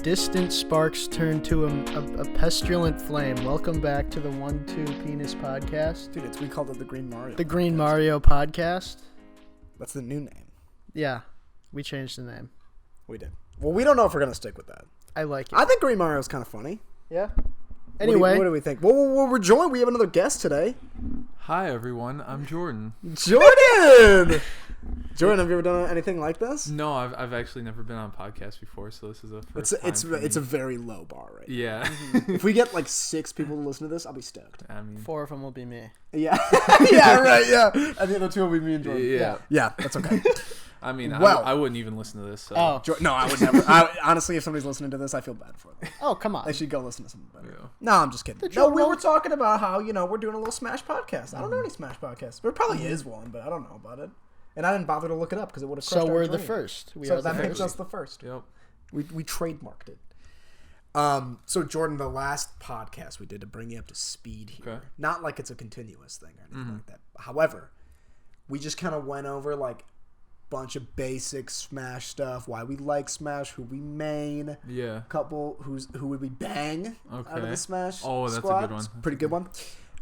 distant sparks turn to a pestilent flame. Welcome back to the 1-2 Penis Podcast. Dude, we called it the Green Mario. The Green Mario Podcast. That's the new name. Yeah, we changed the name. We did. Well, we don't know if we're going to stick with that. I like it. I think Green Mario is kind of funny. Yeah. Anyway. What do we think? Well, we're joined. We have another guest today. Hi, everyone. I'm Jordan. Jordan! Jordan, have you ever done anything like this? No, I've actually never been on a podcast before, so this is a first time for me. It's a very low bar right Yeah. If we get like 6 people to listen to this, I'll be stoked. I mean, 4 of them will be me. Yeah. Yeah, right, yeah. And the other 2 will be me and Jordan. yeah. Yeah, that's okay. I mean, Well- I wouldn't even listen to this. So. Oh. No, I would never. Honestly, if somebody's listening to this, I feel bad for them. Oh, come on. They should go listen to something better. Yeah. No, I'm just kidding. No, Jordan we were Roll- talking about how, we're doing a little Smash podcast. I don't know any Smash podcasts. There probably is one, but I don't know about it. And I didn't bother to look it up because it would have crushed So our we're the dream. first. We So are the that makes first. us the first. Yep. We trademarked it. So Jordan, the last podcast we did to bring you up to speed here, Okay. not like it's a continuous thing or anything like that. However, we just kind of went over like a bunch of basic Smash stuff, why we like Smash, who we main, Yeah. couple who would we bang out of Okay. the Smash Oh, that's a squad. good one. It's a pretty good one.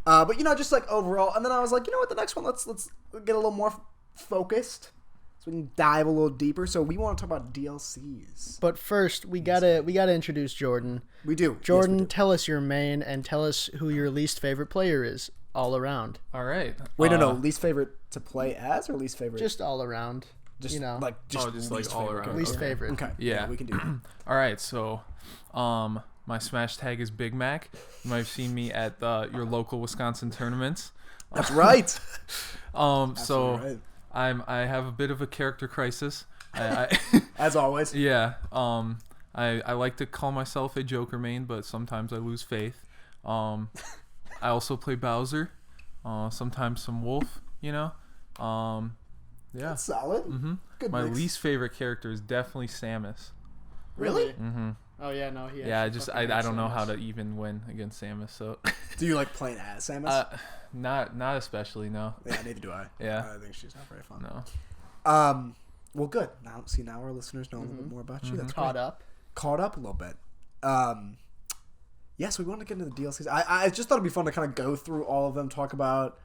But just like overall, and then I was like, you know what, the next one, let's get a little more focused, so we can dive a little deeper. So we want to talk about DLCs. But first, we gotta introduce Jordan. We do. Jordan, Yes, we do. tell us your main and tell us who your least favorite player is all around. All right. Wait, no. Least favorite to play as, or least favorite? Just all around. just you know. like just, just least like all favorite. around. Least Okay. favorite. Okay. Yeah. We can do that. All right. So, my Smash tag is Big Mac. You might have seen me at your local Wisconsin tournaments. That's right. So Absolutely right. I have a bit of a character crisis. I As always. Yeah. I like to call myself a Joker main, but sometimes I lose faith. I also play Bowser. Sometimes some Wolf. Yeah. That's solid. Good My mix. least favorite character is definitely Samus. Really? Mm-hmm. Oh yeah, no, he. Yeah. actually I fucking don't know hates how Samus. to even win against Samus. So. Do you like playing as Samus? Not especially. No. Yeah, neither do I. Yeah. I think she's not very fun. No. Well, good. Now our listeners know a little bit more about you. That's Caught great. up. Caught up a little bit. Yes, we want to get into the DLCs. I just thought it'd be fun to kind of go through all of them, talk about,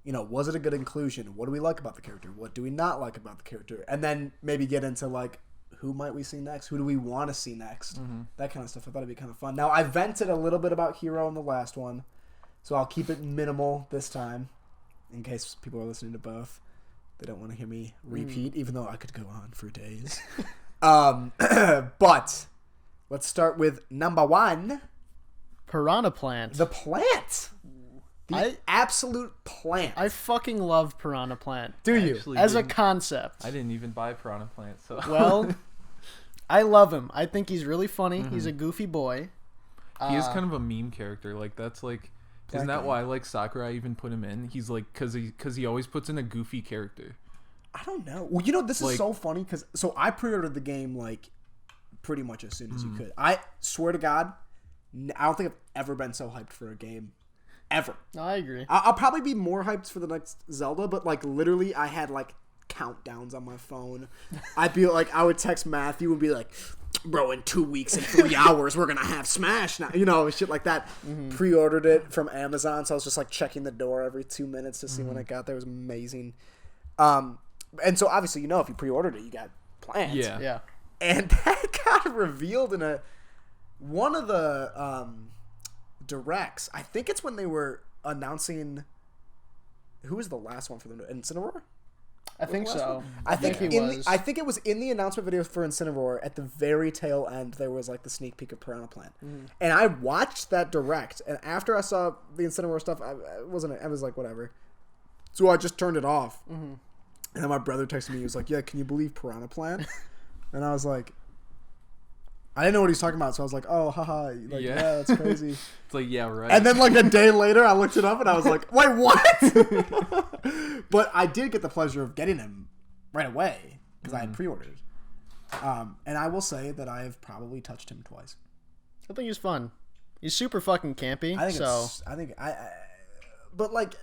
was it a good inclusion? What do we like about the character? What do we not like about the character? And then maybe get into like, who might we see next? Who do we want to see next? That kind of stuff. I thought it'd be kind of fun. Now, I vented a little bit about Hero in the last one, so I'll keep it minimal this time, in case people are listening to both. They don't want to hear me repeat, even though I could go on for days. But let's start with number 1, Piranha Plant. the plant. The absolute plant. I fucking love Piranha Plant. Do you? Actually As a didn't- concept. I didn't even buy Piranha Plant. So. Well, I love him. I think he's really funny. He's a goofy boy. He is kind of a meme character. Like that's like, isn't that guy. why like Sakurai even put him in? He's like, cause he always puts in a goofy character. I don't know. Well, this is Like- so funny because I pre-ordered the game like pretty much as soon as you could. I swear to God, I don't think I've ever been so hyped for a game, ever. No, I agree. I'll probably be more hyped for the next Zelda, but like literally, I had like countdowns on my phone. I'd be like, I would text Matthew and be like, "Bro, in 2 weeks and 3 hours, we're gonna have Smash now." Shit like that. Pre-ordered it from Amazon, so I was just like checking the door every 2 minutes to see when it got there. It was amazing. And so obviously, if you pre-ordered it, you got plans. Yeah. Yeah. And that got revealed in one of the directs. I think it's when they were announcing who was the last one for them. Incineroar? I think so. I think he was. I think it was in the announcement video for Incineroar. At the very tail end, there was like the sneak peek of Piranha Plant, and I watched that direct. And after I saw the Incineroar stuff, I was like, whatever. So I just turned it off. And then my brother texted me. He was like, "Yeah, can you believe Piranha Plant?" And I was like, I didn't know what he was talking about. So I was like, "Oh, haha, like, Yeah. yeah, that's crazy." It's like, yeah, right. And then like a day later, I looked it up and I was like, "Wait, what?" But I did get the pleasure of getting him right away because I had pre-ordered. And I will say that I have probably touched him twice. I think he's fun. He's super fucking campy. I think so but like,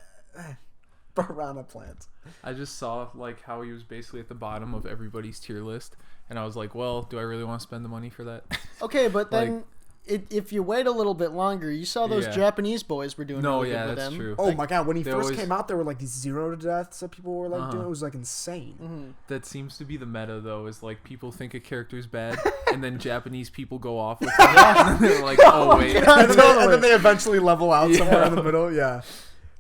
Piranha Plant. I just saw like how he was basically at the bottom of everybody's tier list, and I was like, well, do I really want to spend the money for that? Okay, but then if you wait a little bit longer, you saw those Yeah. Japanese boys were doing No, really yeah, good with that's them. true. Oh my god, when he They first always- came out, there were like these 0 deaths that people were like Uh-huh. doing. It was like insane. Mhm. That seems to be the meta, though, is like people think a character's bad, and then Japanese people go off with it, and then they're like, oh wait. and, then Totally. they eventually level out somewhere in Yeah. the middle. Yeah.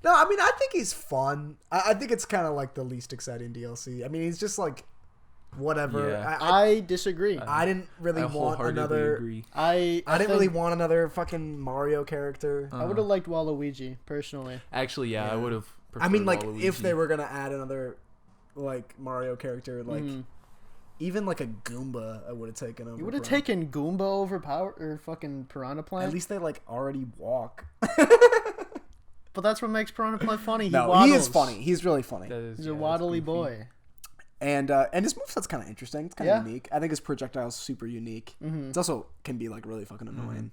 No, I mean, I think he's fun. I think it's kind of like the least exciting DLC. I mean, he's just like whatever. Yeah. I disagree. I didn't really I want wholeheartedly another. agree. I I didn't think really want another fucking Mario character. I would have liked Waluigi personally. Actually, yeah, I Yeah. would have. I mean, like if they were gonna add another like Mario character, like Mhm. even like a Goomba, I would have taken over. You would have Piranha. taken Goomba over Power or fucking Piranha Plant. At least they like already walk. But that's what makes Piranha Plant funny. He No, waddles. he is funny. He's really funny. that is, He's yeah, a that's waddly goofy. boy. And his moveset's kind of interesting. It's kind Yeah. of unique. I think his projectile's super unique. Mhm. It's also can be like really fucking annoying.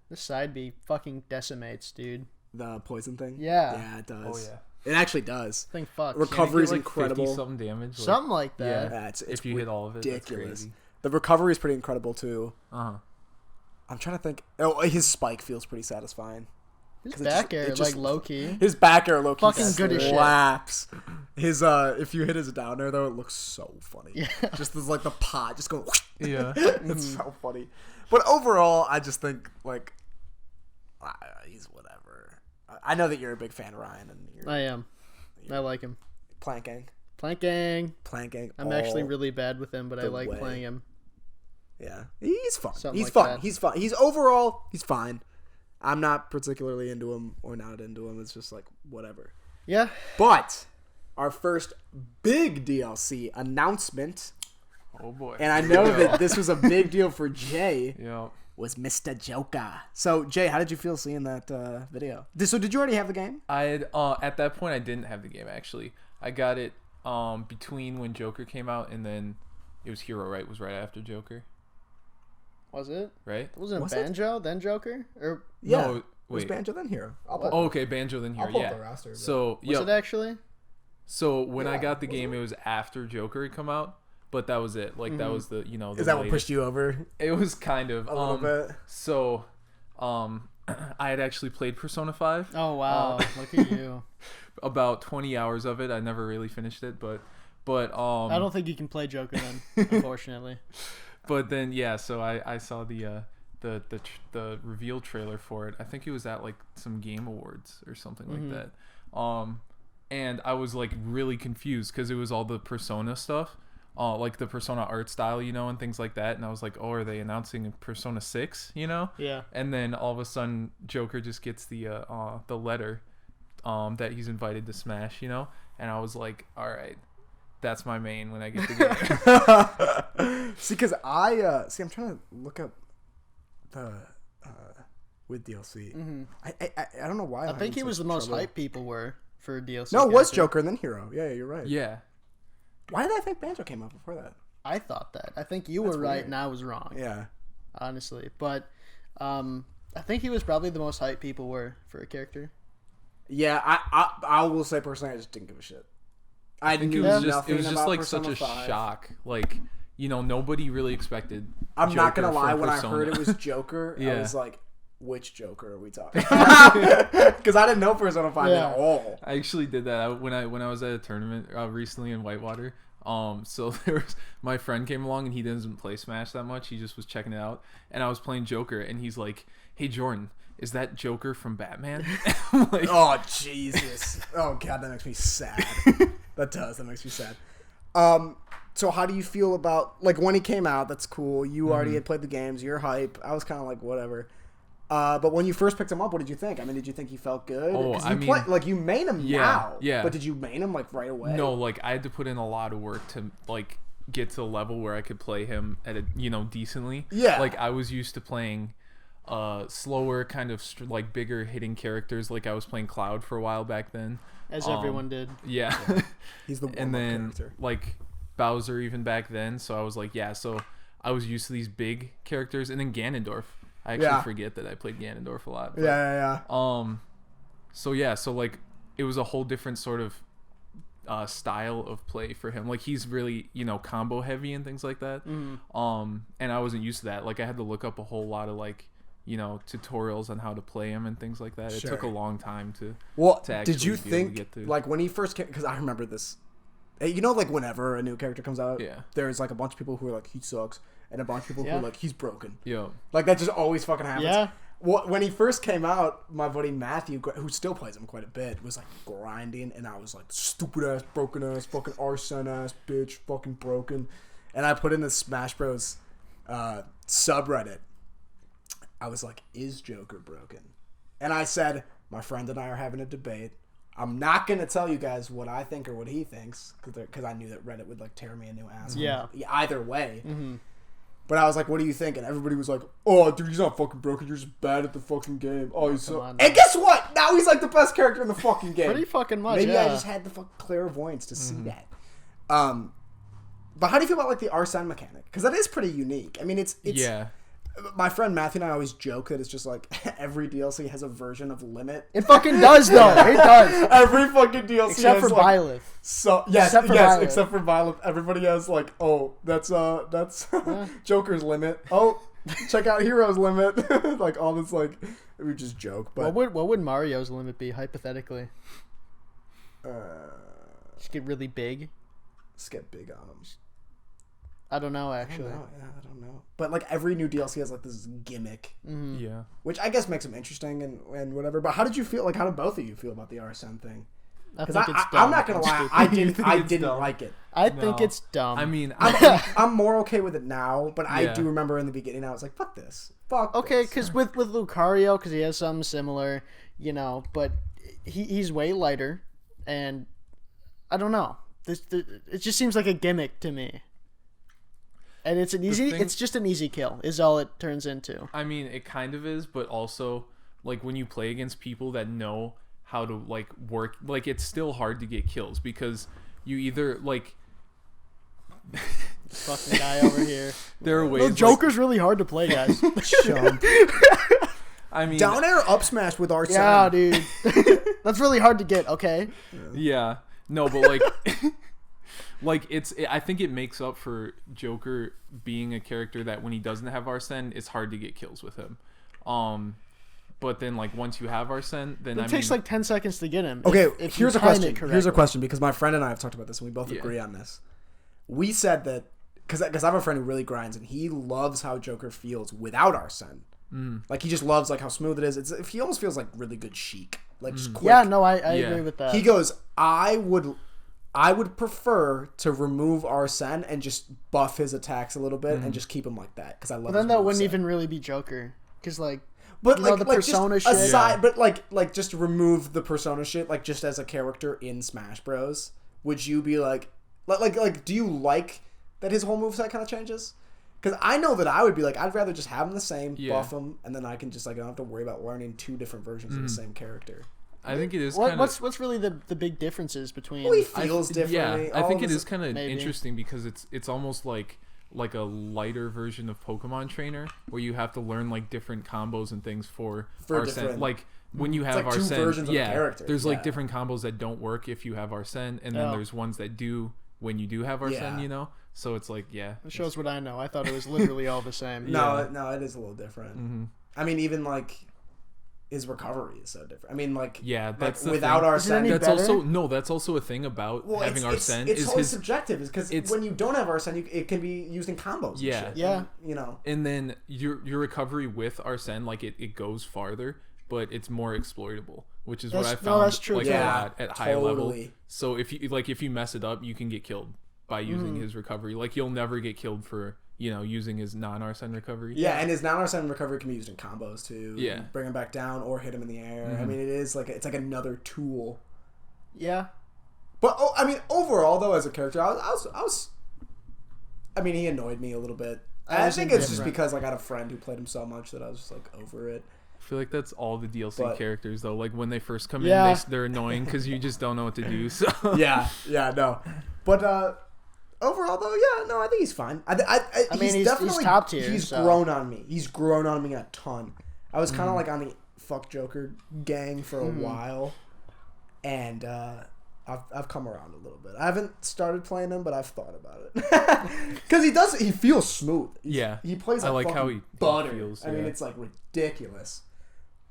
This side B fucking decimates, dude. The poison thing. Yeah. Yeah, it does. Oh yeah. It actually does. Thing fucks. Recovery's Like incredible. 50-something damage. Like, Something like that. Yeah, it's if you hit all of it, that's ridiculous. crazy. The recovery is pretty incredible too. Uh-huh. I'm trying to think. Oh, his spike feels pretty satisfying. His 'Cause it back just- air, it just- like low key. His back air look Fucking good as shit. slaps. His if you hit his down air though, it looks so funny. Yeah. Just as like the pot just going. Yeah. It's so funny. But overall, I just think like he's whatever. I know that you're a big fan, Ryan, and you're I am. I like him. planking. Planking. I'm I'm actually really bad with him, but I the like way. playing him. Yeah, he's fun. Something He's like fun. that. He's fun. He's overall he's fine. I'm not particularly into him or not into him. It's just like whatever. Yeah. But our first big DLC announcement, Oh boy. and I know that this was a big deal for Jay, Yeah. was Mr. Joker. So Jay, how did you feel seeing that video? So did you already have the game? I had at that point I didn't have the game actually. I got it between when Joker came out and then it was Hero, right? It was right after Joker, Was it? right? Wasn't Was it it? Banjo, then Joker? Or Yeah. No, It was wait. Banjo then Hero. Oh, okay, Banjo then Hero. I'll pull Yeah. up the roster, but- So was it yeah. actually? So when I Yeah, got the was game, it was after Joker had come out, but that was it. Like that was the the Is that what latest- pushed you over It was kind of a little bit? So, I had actually played Persona 5. Oh wow! Look at you. About 20 hours of it. I never really finished it, but I don't think you can play Joker then, unfortunately. But then yeah, so I saw the reveal trailer for it. I think it was at like some Game Awards or something like that. And I was like really confused because it was all the Persona stuff, like the Persona art style, and things like that. And I was like, oh, are they announcing Persona 6? Yeah. And then all of a sudden, Joker just gets the letter, that he's invited to Smash, And I was like, all right, that's my main when I get the game. See, because I'm trying to look up the with DLC. I don't know why. I think he was the most hype people were for DLC. No, it was character. Joker and then Hero. Yeah, you're right. Yeah. Why did I think Banjo came out before that? I thought that. I think you That's were right weird. and I was wrong. Yeah. Honestly, but I think he was probably the most hype people were for a character. Yeah, I will say personally, I just didn't give a shit. I I think knew it was nothing just about like Persona such a 5. shock. Like, nobody really expected. I'm not gonna Joker lie. from When I Persona. heard it was Joker, I Yeah. was like, "Which Joker are we talking?" Because I didn't know Persona 5 Yeah. at all. I actually did that when I was at a tournament recently in Whitewater. So my friend came along and he doesn't play Smash that much. He just was checking it out, and I was playing Joker, and he's like, "Hey Jordan, is that Joker from Batman?" I'm like, Oh Jesus! Oh God, that makes me sad. That makes me sad. So how do you feel about like when he came out? That's cool. You already had played the games. You're hype. I was kind of like whatever. But when you first picked him up, what did you think? I mean, did you think he felt good? Oh, 'Cause I you mean- like you main him Yeah, now. yeah. But did you main him like right away? No, like I had to put in a lot of work to like get to a level where I could play him at a decently. Yeah. Like I was used to playing slower, kind of like bigger hitting characters. Like I was playing Cloud for a while back then. As everyone did. Yeah. He's the And warm-up then character. like Bowser even back then. So I was like, yeah. So I was used to these big characters, and then Ganondorf. I actually Yeah. forget that I played Ganondorf a lot. But, Yeah. So yeah, so like it was a whole different sort of style of play for him. Like he's really, combo heavy and things like that. Mm-hmm. And I wasn't used to that. Like I had to look up a whole lot of tutorials on how to play him and things like that. It took a long time to actually did you be able to think get through. like when he first came, because I remember this, like whenever a new character comes out, Yeah. there's like a bunch of people who are like he sucks and a bunch of people who are like he's broken. Yeah. Like that just always fucking happens. Yeah. When he first came out, my buddy Matthew, who still plays him quite a bit, was like grinding, and I was like, stupid ass, broken ass, fucking Arsene ass, bitch, fucking broken. And I put in the Smash Bros. Subreddit. I was like, is Joker broken? And I said, my friend and I are having a debate. I'm not going to tell you guys what I think or what he thinks, because I knew that Reddit would like tear me a new ass. Yeah. Either way. Mm-hmm. But I was like, what do you think? And everybody was like, oh, dude, he's not fucking broken. You're just bad at the fucking game. Oh, he's so... on, And guess what? Now he's like the best character in the fucking game. Pretty fucking much, Maybe yeah. I just had the fucking clairvoyance to see that. But how do you feel about like the Arsene mechanic? Because that is pretty unique. I mean, it's Yeah. My friend Matthew and I always joke that it's just like every DLC has a version of Limit. It fucking does, though. It does. Every fucking DLC Except has for like... Byleth. So yes, Except for yes, Violet. except for Violet. Everybody has like, oh, that's Joker's Limit. Oh, check out Hero's Limit. Like all this, like we just joke. But What would Mario's limit be, hypothetically? Just get really big? let's get big on them. I don't know, I actually. don't know. But like every new DLC has like this gimmick, Mm-hmm. Yeah. which I guess makes them interesting and whatever. But how did you feel? Like, how did both of you feel about the Arsene thing? I Because think it's dumb. I'm not gonna lie, Stupid. I You didn't. think I it's didn't dumb? like it. I think No. it's dumb. I mean, I'm more okay with it now, but I Yeah. do remember in the beginning I was like, "Fuck this, fuck." Okay, this. because with Lucario, because he has something similar, but he's way lighter, and I don't know. It just seems like a gimmick to me, and it's it's just an easy kill is all it turns into. I mean, it kind of is, but also like when you play against people that know how to like work, like it's still hard to get kills because you either like Fucking guy over here. there are ways. No, Joker's really hard to play, guys. Chump. I mean, Down air up smash with Arsene. Yeah, dude. That's really hard to get. Okay. yeah, no, but like, I think it makes up for Joker being a character that when he doesn't have Arsene, it's hard to get kills with him. But then like once you have Arsene, then It takes like 10 seconds to get him. Okay, if here's you a time question. it correctly. Here's a question because my friend and I have talked about this and we both Yeah. agree on this. We said that because I have a friend who really grinds and he loves how Joker feels without Arsene. Like he just loves like how smooth it is. He almost feels like really good chic, like just quick. Yeah, no, I Yeah. agree with that. He goes, I would prefer to remove Arsene and just buff his attacks a little bit and just keep him like that because I love. But then his that wouldn't moveset. even really be Joker, because like, But you like know, the like persona just shit. aside, Yeah. but like just remove the persona shit. Like just as a character in Smash Bros, would you be like do you like that his whole moveset kind of changes? Because I know that I would be like, I'd rather just have him the same, Yeah. buff him, and then I can just like I don't have to worry about learning two different versions of the same character. I think it is kind of. What's really the big differences between? Well, he feels differently. Yeah, I all think of it his- is kind of Maybe. interesting because it's almost like a lighter version of Pokemon Trainer where you have to learn like different combos and things for Arsene. different- Like when you have like two Arsene, versions of the yeah, character, there's yeah. like different combos that don't work if you have Arsene, and then Oh. there's ones that do when you do have Arsene. Yeah. You know, so it's like It shows what I know. I thought it was literally all the same. No, it is a little different. Mm-hmm. I mean, even like his recovery is so different. I mean, like Yeah, like, that's the without thing. Arsene. any That's better? that's also a thing about Well, having Arsene it's is totally his. subjective, because it's- when you don't have Arsene, it can be used in combos. and Yeah. shit. Yeah. And, you know. And then your recovery with Arsene, like it goes farther, but it's more exploitable, which is what I That's- found no, that's true, like too. a Yeah, lot at high level. totally. So if you mess it up, you can get killed by using his recovery. Like you'll never get killed for using his non-Arsene recovery. Yeah, and his non-Arsene recovery can be used in combos too. Yeah. Mm-hmm. Bring him back down or hit him in the air. I mean, it is like it's like another tool. Yeah. But I mean, overall though, as a character, I was. I mean, he annoyed me a little bit. I was think it's just indifferent. because like, I had a friend who played him so much that I was just like over it. I feel like that's all the DLC But- characters though. Like when they first come Yeah. in, they're annoying because you just don't know what to do. So Yeah, no. But overall, though, yeah, no, I think he's fine. I mean, he's definitely top tier, He's so. grown on me. He's grown on me a ton. I was Mm. kind of like on the fuck Joker gang for a while, and I've come around a little bit. I haven't started playing him, but I've thought about it. Because he feels smooth. He plays like, I like fucking how he butter. feels. I mean, it's like ridiculous.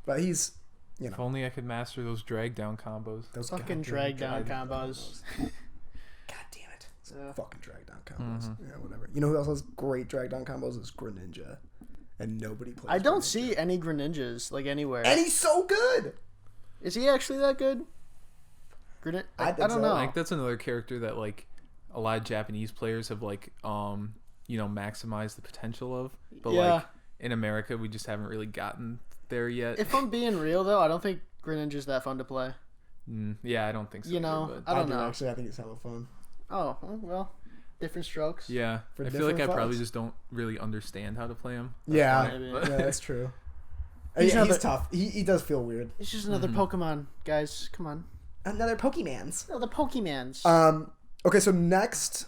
But he's, If only I could master those drag down combos. those Fucking goddamn drag down drag combos. God damn it. Yeah. Fucking drag down combos. Yeah, whatever. You know who else has great drag down combos? Is Greninja. And nobody plays I don't Greninja. see any Greninjas like anywhere. And he's so good. Is he actually that good? I think don't so. know. I think that's another character that like a lot of Japanese players have like maximized the potential of, but Yeah. like in America we just haven't really gotten there yet. If I'm being real though, I don't think Greninja's that fun to play. Yeah, I don't think so. You know, either, but I don't do, know. Actually, I think it's hella fun. Oh well, different strokes. yeah, For I feel like I different probably folks. just don't really understand how to play him. Yeah, maybe. yeah, that's true. He's He's another- tough. He does feel weird. It's just another Pokemon, guys. Come on, Another Pokemans. another Pokemans. Okay, so next,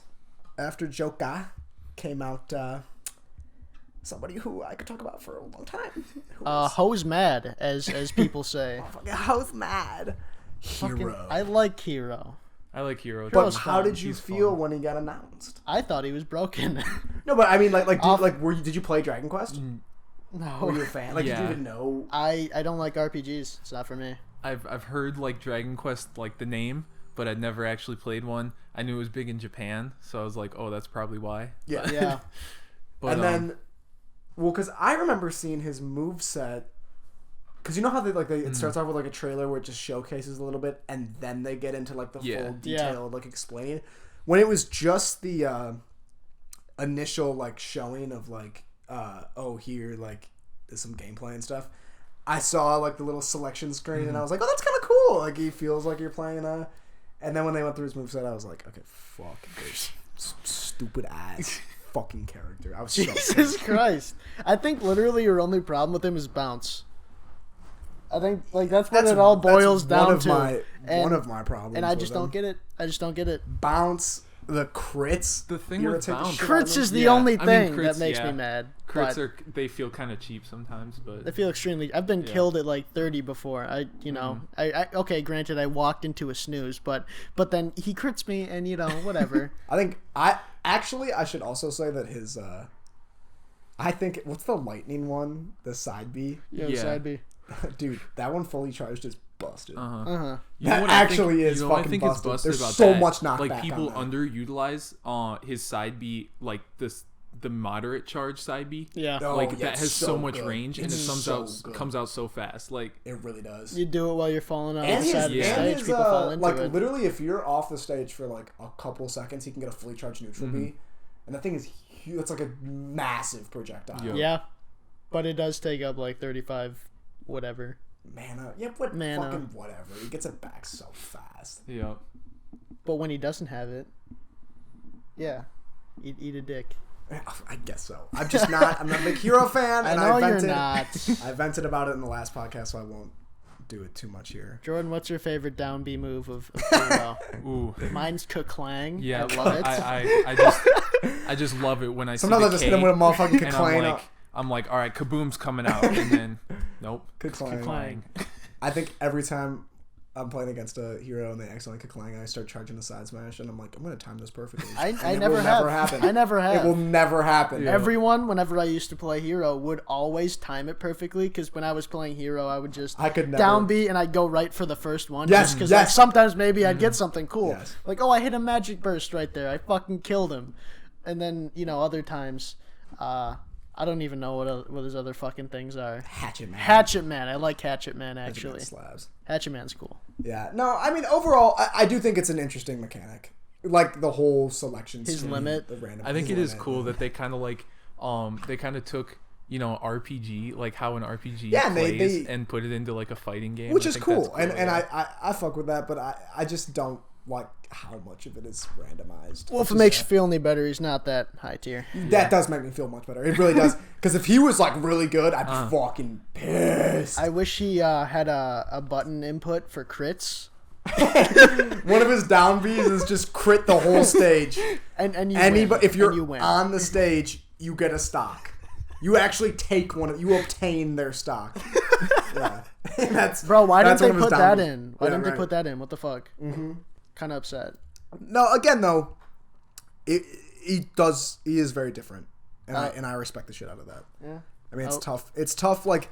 after Joka, came out somebody who I could talk about for a long time. Hose mad, as people say. How's mad? Fucking- Hero. I like Hero. I like Hero. But Hero's how fun. did you He's feel fun. when he got announced? I thought he was broken. No, but I mean, Off- did you play Dragon Quest? Were you no, a fan? Like, did you Yeah. even know? I don't like RPGs. It's not for me. I've heard like Dragon Quest like the name, but I'd never actually played one. I knew it was big in Japan, so I was like, oh, that's probably why. Yeah. Yeah. But And then, well, because I remember seeing his moveset. Because you know how it starts off with like a trailer where it just showcases a little bit, and then they get into like the Yeah. full Yeah. detail, like explain. When it was just the initial like showing of like, here like there's some gameplay and stuff. I saw like the little selection screen, and I was like, oh, that's kind of cool. Like he feels like you're playing And then when they went through his moveset, I was like, okay, fuck this stupid ass fucking character. I was so Jesus pissed. Christ. I think literally your only problem with him is bounce. I think like that's what it all boils that's down one of to. My, and, one of my problems. and I with just him. don't get it. I just don't get it. Bounce the crits. The thing with irritate the bounce- shit out of Crits me. is the Yeah, only I mean, thing crits, that makes yeah. me mad. crits but they feel kind of cheap sometimes, but they feel extremely. I've been Yeah. killed at like 30 before. I okay, granted I walked into a snooze, but then he crits me and whatever. I think I should also say that his I think what's the lightning one? The side B? Yeah, Yeah. side B. Dude, that one fully charged is busted. Uh-huh. You know That what I think- actually is you know what fucking I think is busted. busted There's about so that? much knockback Like on people that. underutilize his side B, like the moderate charge side B. Yeah. Oh, Like yeah, that it's has so so much good. range, and It's it so good. comes out so fast. Like It really does. You do it while you're falling off And the his, side of the yeah. stage. his, People fall into like it. literally, if you're off the stage for like a couple seconds, he can get a fully charged neutral Mm-hmm. B, and that thing is huge. It's like a massive projectile. Yeah. Yeah, but it does take up like 35, whatever. Mana, yeah, what Mana. fucking whatever. He gets it back so fast. yeah, But when he doesn't have it, yeah, eat a dick. I guess so. I'm just not. I'm not a big hero fan, I and know I you're vented. not. I vented about it in the last podcast, so I won't do it too much here. Jordan, what's your favorite down B move of Hero? ooh, Mine's Kuklang. yeah. I love it. I just love it when I Sometimes see I the just K, hit him with a motherfucking and Kuklang. I'm like, all right, Kaboom's coming out, and then nope, Kuklang. Kuklang. I think every time I'm playing against a hero and they accidentally Kuklang, I start charging the side smash, and I'm like, I'm gonna time this perfectly. I And it never will have. never happen. I never have. It will never happen. Yeah. Everyone, whenever I used to play Hero, would always time it perfectly because when I was playing Hero, I would just I could never. down B and I'd go right for the first one. Yes, because yes. sometimes maybe I'd get something cool. Yes. Like, oh, I hit a magic burst right there. I fucking killed him. And then, other times, I don't even know what his other fucking things are. Hatchet Man. Hatchet Man. I like Hatchet Man, Hatchet actually. Man slabs. Hatchet Man's cool. Yeah. No, I mean overall, I do think it's an interesting mechanic. Like the whole selection. His screen, limit. The random. I think his it is limit, cool yeah. that they kind of like they kind of took RPG, like how an RPG Yeah, and plays, they- and put it into like a fighting game, which I is think cool. that's And yeah. I fuck with that, but I just don't like how much of it is randomized. Well, if Which it is, makes you feel any better, he's not that high tier. that does make me feel much better. It really does. Because if he was like really good, I'd be fucking pissed. I wish he had a button input for crits. One of his down Bs is just crit the whole stage. And you Anybody, win. if you're And you win. on the stage, you get a stock. You actually take one. You obtain their stock. Yeah, that's Bro, why didn't that's they one of his put down that Bs. in? Why Yeah, didn't they right. put that in? What the fuck? kind of upset. No, again though, he is very different, and I respect the shit out of that. Yeah. I mean, it's tough. It's tough, like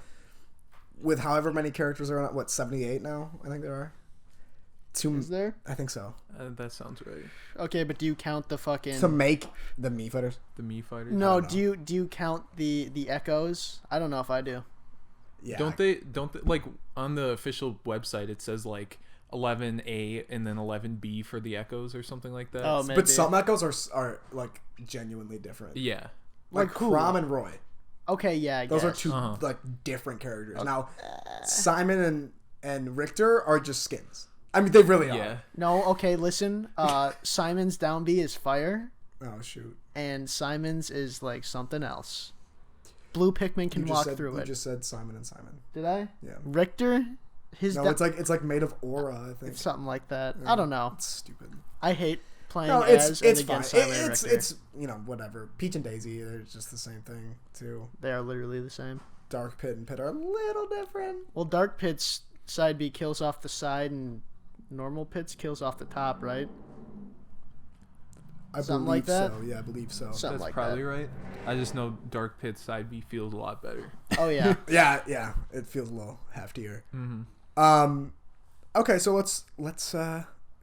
with however many characters are on. What 78 now? I think there are. Is there? I think so. That sounds right. Okay, but do you count the fucking? To make the Mii fighters. The Mii fighters. No, do you count the echoes? I don't know if I do. Yeah. Don't they like on the official website it says like 11A and then 11B for the echoes or something like that? Oh, maybe. But some echoes are like genuinely different. Yeah. Like who? Chrom and Roy. Okay, yeah, I Those guess. are two like different characters. Now, Simon and Richter are just skins. I mean, they really are. Yeah. No, okay, listen. Simon's down B is fire, Oh shoot! and Simon's is like something else. Blue Pikmin can walk through you it. just said Simon and Simon. Did I? Yeah. Richter, his No, it's like made of aura. I think. something like that. I don't know. It's stupid. I hate playing No, as it's and fine. against Simon and It's Richter. whatever. Peach and Daisy, they're just the same thing too. They are literally the same. Dark Pit and Pit are a little different. Well, Dark Pit's side B kills off the side, and normal Pit's kills off the top, right? I Something believe like that? so. Yeah, I believe so. Something That's like probably that. right. I just know Dark Pit side B feels a lot better. Oh yeah. Yeah, it feels a little heftier. Mm-hmm. Okay, so let's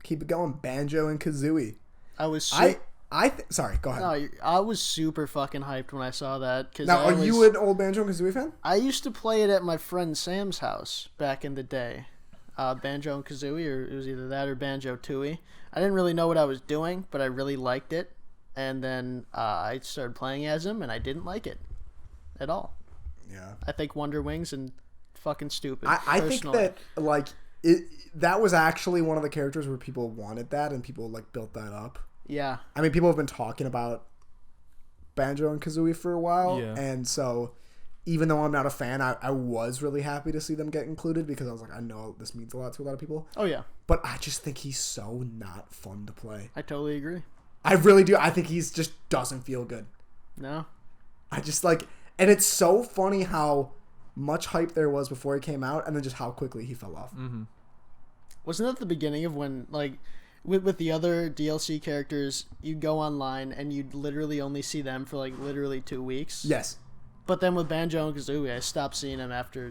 keep it going. Banjo and Kazooie. I was. Sorry, go ahead. No, I was super fucking hyped when I saw that. Cause Now, I are you was- an old Banjo and Kazooie fan? I used to play it at my friend Sam's house back in the day. Banjo and Kazooie, or it was either that or Banjo Tooie. I didn't really know what I was doing, but I really liked it. And then I started playing as him, and I didn't like it at all. Yeah. I think Wonder Wings and fucking stupid. I think personally. that like that was actually one of the characters where people wanted that and people like built that up. Yeah. I mean, people have been talking about Banjo and Kazooie for a while, Yeah. and so even though I'm not a fan, I was really happy to see them get included because I was like, I know this means a lot to a lot of people. Oh yeah. But I just think he's so not fun to play. I totally agree. I really do. I think he's just doesn't feel good. No. I just like, and it's so funny how much hype there was before he came out, and then just how quickly he fell off. Mm-hmm. Wasn't that the beginning of when, like, with the other DLC characters, you'd go online and you'd literally only see them for, like, literally 2 weeks? Yes. But then with Banjo and Kazooie, I stopped seeing them after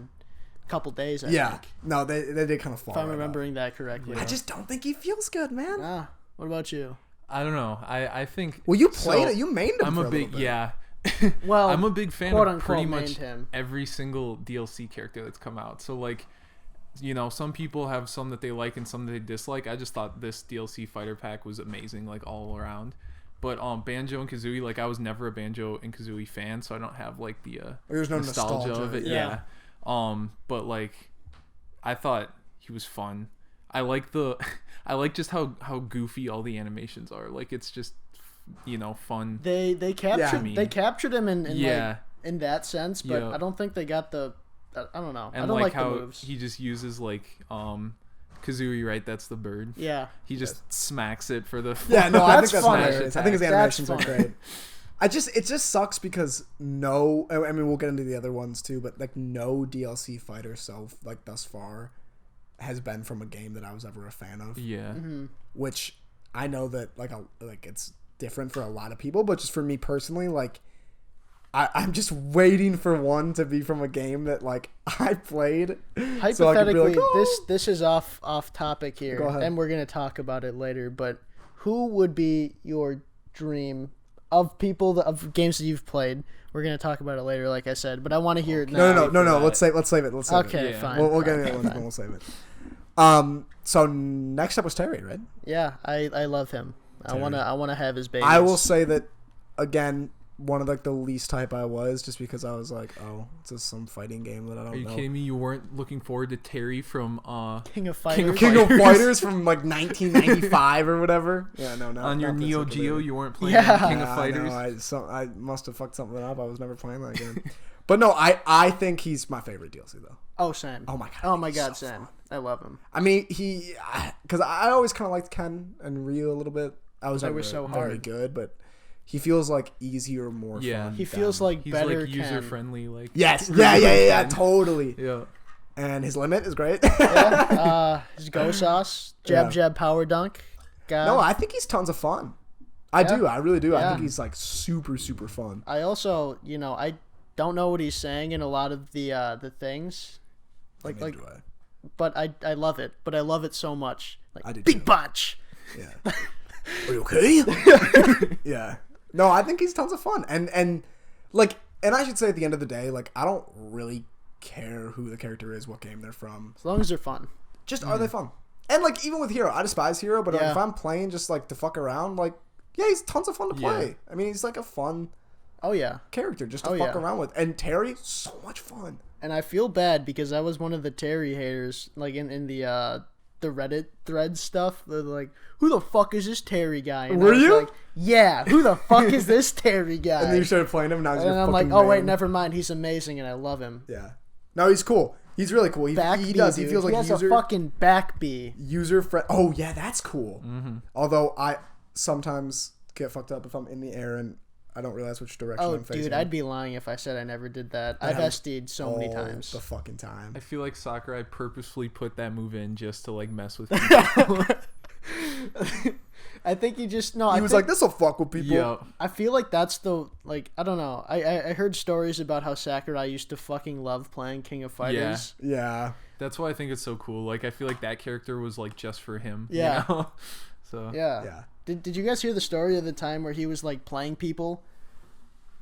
a couple days, I Yeah. think. No, they did kind of fall. If I'm right remembering that correctly. off. I just don't think he feels good, man. What about you? I don't know. I think. Well, you played so, it. You mained him. I'm for a big little bit. yeah. Well, I'm a big fan quote of pretty unquote much named him. every single DLC character that's come out. So like, you know, some people have some that they like and some that they dislike. I just thought this DLC fighter pack was amazing, like all around. But Banjo and Kazooie, like I was never a Banjo and Kazooie fan, so I don't have like the There's no nostalgia of it. Yeah. But like, I thought he was fun. I like I like just how goofy all the animations are. Like it's just, you know, fun. They captured Yeah. they captured him in Yeah. like, in that sense, but Yeah. I don't think they got the. I don't know. And I don't like like how the moves. he just uses like Kazooie, right? That's the bird. Yeah. He just smacks it for the Yeah, no, I That's think that's funny. hilarious. I think his That's animations are funny. great. It just sucks because I mean, we'll get into the other ones too, but like no DLC fighter like thus far has been from a game that I was ever a fan of. Yeah. Mm-hmm. Which I know that like it's different for a lot of people, but just for me personally, like I'm just waiting for one to be from a game that like I played. Hypothetically, so I could be like, "Oh." this is off topic here, Go ahead. and we're gonna talk about it later. But who would be your dream of people of games that you've played? We're gonna talk about it later, like I said. But I want to hear it now. No. that. Let's save it. Okay, Yeah. fine. We'll get fine, into it fine. and we'll save it. So next up was Terry, right? Yeah, I love him. I wanna have his babies. I will say that again, one of like the least hype I was, just because I was like, oh, it's just some fighting game that I don't Are you know. kidding me? You weren't looking forward to Terry from King of King Fighters. of King of Fighters. Fighters from like 1995 or whatever. Yeah, no, on your not this Neo over Geo? there. You weren't playing Yeah. King of Yeah, Fighters. I must have fucked something up. I was never playing that game. But no, I think he's my favorite DLC though. Oh, Sam. Oh my god. Oh my he's God, so Sam. fun. I love him. I mean, because I always kind of liked Ken and Ryu a little bit. I was They never were so very hard. good, but he feels like easier, more Yeah. fun. He feels than- like He's better like user Ken. friendly. Like yes, yeah, totally. yeah. And his limit is great. His go sauce, jab Yeah. jab power dunk. guy. No, I think he's tons of fun. I do. I really do. I Yeah. think he's like super, super fun. I also, I don't know what he's saying in a lot of the things, like Neither do I. but I love it. But I love it so much. Like I do big too. punch. Yeah. Are you okay? Yeah. No, I think he's tons of fun. And like, and I should say at the end of the day, like, I don't really care who the character is, what game they're from. As long as they're fun. Just are they fun? And like, even with Hero, I despise Hero, but Yeah. if I'm playing just like to fuck around, like, yeah, he's tons of fun to play. Yeah. I mean, he's like a fun Oh yeah. character just to Oh, fuck yeah. around with. And Terry, so much fun. And I feel bad because I was one of the Terry haters, like in the Reddit thread stuff. They're like, "Who the fuck is this Terry guy?" And I Were was you? Like, yeah. Who the fuck is this Terry guy? And then you started playing him, and now he's And your I'm like, fucking oh wait, main. never mind. He's amazing, and I love him. Yeah. No, he's cool. He's really cool. He Backbee, does. He dude. feels like he has user a fucking backbee. user friend. Oh yeah, that's cool. Although I sometimes get fucked up if I'm in the air and I don't realize which direction Oh, I'm facing. dude, I'd be lying if I said I never did that. I've happens SD'd so many all times. the fucking time. I feel like Sakurai purposefully put that move in just to like mess with people. I think he just no. He I was think, like, "This will fuck with people." Yeah. I feel like that's the like. I don't know. I heard stories about how Sakurai used to fucking love playing King of Fighters. Yeah. That's why I think it's so cool. Like I feel like that character was like just for him. Yeah. You know? So Yeah. Yeah. Did you guys hear the story of the time where he was like playing people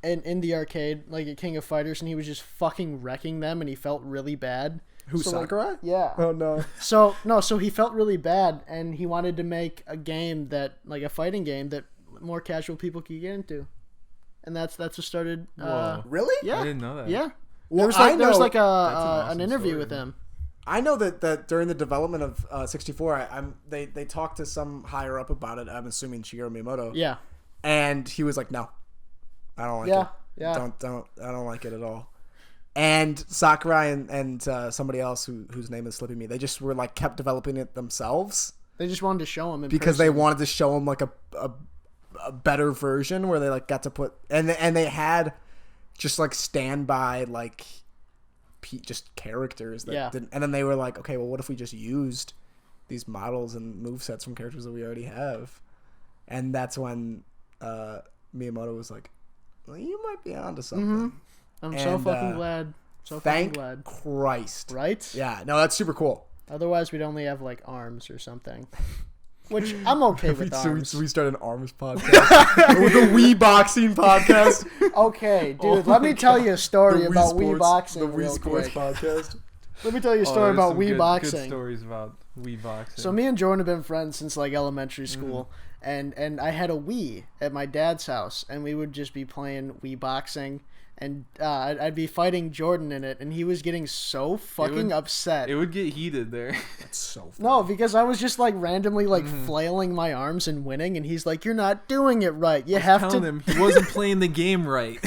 in the arcade, like at King of Fighters, and he was just fucking wrecking them, and he felt really bad. Who's So, like, Sakurai? Yeah. Oh no. So he felt really bad, and he wanted to make a game that, like a fighting game that more casual people could get into, and that's what started. Whoa. Really? Yeah. I didn't know that. Yeah. Well, There was like That's an an awesome interview story. with him. I know that during the development of 64, they talked to some higher up about it. I'm assuming Shigeru Miyamoto. Yeah. And he was like, "No, I don't like Yeah. it. Yeah. I don't like it at all." And Sakurai and somebody else whose name is slipping me, they just were like kept developing it themselves They just wanted to show him in because they person. wanted to show him like a better version where they like got to put and they had just like standby like just characters that Yeah. didn't, and then they were like, okay, well, what if we just used these models and movesets from characters that we already have? And that's when Miyamoto was like, well, you might be onto something. I'm so and, fucking glad. So fucking Thank glad. Christ. Right? Yeah, no, that's super cool. Otherwise, we'd only have like arms or something. Which I'm okay with arms. we started an arms podcast. With a Wii boxing podcast. Okay, dude. Oh let me my tell you a story The about Wii Wii boxing. The Wii real Sports quick. podcast. Let me tell you a Oh, story there's about some Wii good boxing. stories about Wii boxing. So me and Jordan have been friends since like elementary school, and I had a Wii at my dad's house, and we would just be playing Wii boxing, and I'd be fighting Jordan in it, and he was getting so fucking upset. it would get heated there. That's so fun. No, because I was just like randomly like flailing my arms and winning, and he's like, "You're not doing it right. You have Telling to." him he wasn't playing the game right.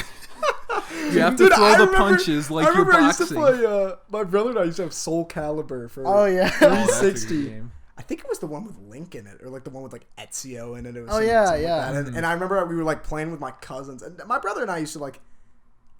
You have to Dude, throw I the remember- punches like you're I used to boxing. play, my brother and I used to have Soul Calibur for Oh yeah. Oh, that's a good 360. game. I think it was the one with Link in it, or like the one with like Ezio in it. It was Oh, something- yeah, something like yeah. that. And I remember we were like playing with my cousins, and my brother and I used to like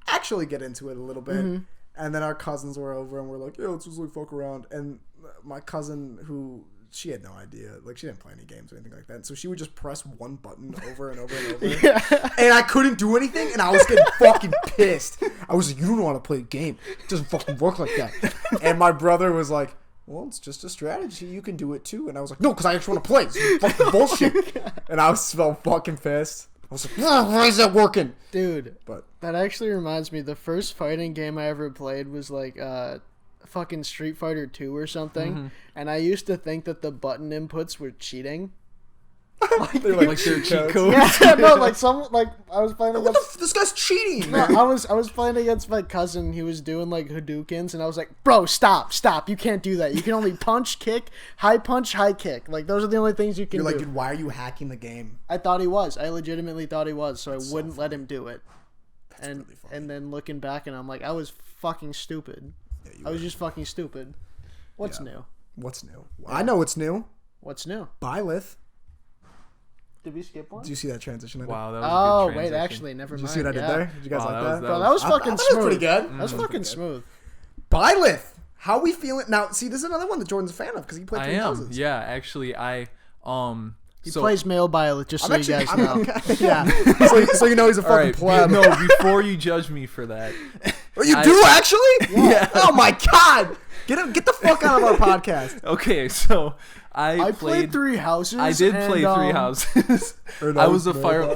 actually get into it a little bit. Mm-hmm. And then our cousins were over, and we're like, "Yeah, let's just like fuck around." And my cousin, who she had no idea, like she didn't play any games or anything like that, and so she would just press one button over and over and over. Yeah. And I couldn't do anything, and I was getting fucking pissed. I was like, "You don't know how to play a game. It doesn't fucking work like that." And my brother was like, "Well, it's just a strategy. You can do it too." And I was like, "No, because I actually want to play. This is fucking bullshit." And I was so fucking pissed. I was like, "Why is that working?" Dude, But that actually reminds me. The first fighting game I ever played was like fucking Street Fighter 2 or something, and I used to think that the button inputs were cheating. they're Like their cheat code. Yeah, no, like I was playing What against. this guy's cheating, No, man. I was playing against my cousin. He was doing like Hadoukens, and I was like, "Bro, stop! You can't do that. You can only punch, high kick. Like those are the only things you can You're do." like, dude, why are you hacking the game? I thought he was. I legitimately thought he was, so I wouldn't let him do it. And really funny. and then looking back, and I'm like, I was fucking stupid. You I was just fucking stupid. What's Yeah. new? What's new? I know what's new. What's new? Byleth. Did we skip one? Did you see that transition? I did? Wow, that was a Oh good wait, transition. actually, never Did mind. you see what I did yeah. there? Did you guys Wow, like that that? was- Bro, that was I fucking thought that was smooth. pretty good. That was That was fucking pretty smooth. Byleth. How we feeling now? See, this is another one that Jordan's a fan of because he played I Three am. Houses. Yeah, actually, I He So- plays male Byleth, just so I'm you actually, guys know. yeah. So you know he's a All fucking right, pleb. no, before you judge me for that, Oh, you I- do actually? Yeah. Oh my god! Get the fuck out of our podcast. okay, so I played Three Houses. I did and, play Three Houses. I was a Fire.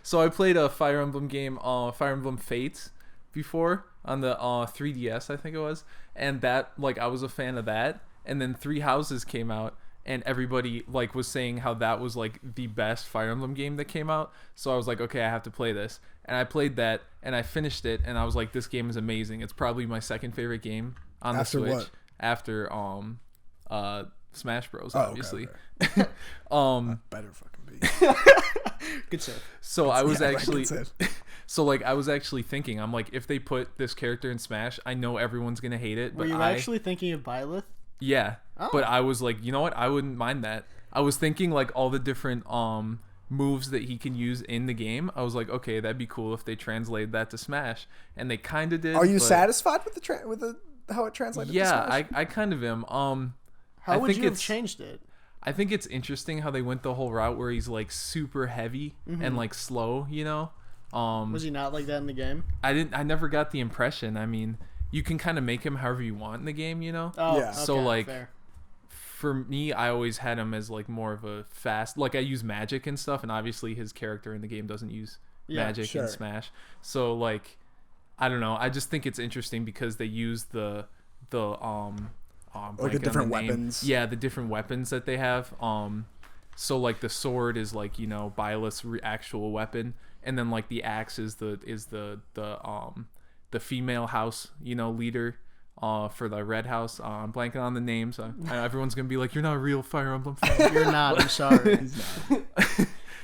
So I played a Fire Emblem game, Fire Emblem Fates, before on the 3DS, I think it was, and that like I was a fan of that. And then Three Houses came out, and everybody like was saying how that was like the best Fire Emblem game that came out. So I was like, okay, I have to play this, and I played that, and I finished it, and I was like, this game is amazing. It's probably my second favorite game on the After Switch what? after Smash Bros. Oh, okay, Obviously. okay. Better fucking be. Good save. So I was Yeah, right, actually that's it. so like I was actually thinking, I'm like, if they put this character in Smash, I know everyone's gonna hate it, Were but you I actually thinking of Byleth? yeah. Oh. But I was like, you know what? I wouldn't mind that. I was thinking like all the different moves that he can use in the game. I was like, okay, that'd be cool if they translated that to Smash, and they kind of did. Are you but- satisfied with the how it translated? to Yeah, Smash? I kind of am. How I would think you have it's- changed it? I think it's interesting how they went the whole route where he's like super heavy and like slow, you know. Was he not like that in the game? I never got the impression. I mean, you can kind of make him however you want in the game, you know. Oh, Yeah. So, okay, like, fair. For me, I always had him as like more of a fast, like I use magic and stuff, and obviously his character in the game doesn't use Yeah, magic sure. in Smash. So like, I don't know. I just think it's interesting because they use the I'm Like the blanking on different name. weapons. Yeah, the different weapons that they have. So like the sword is like, you know, Byleth's actual weapon, and then like the axe is the female house, you know, leader. For the red house, I'm blanking on the names. I know everyone's gonna be like, "You're not a real Fire Emblem fan." You're not. I'm sorry.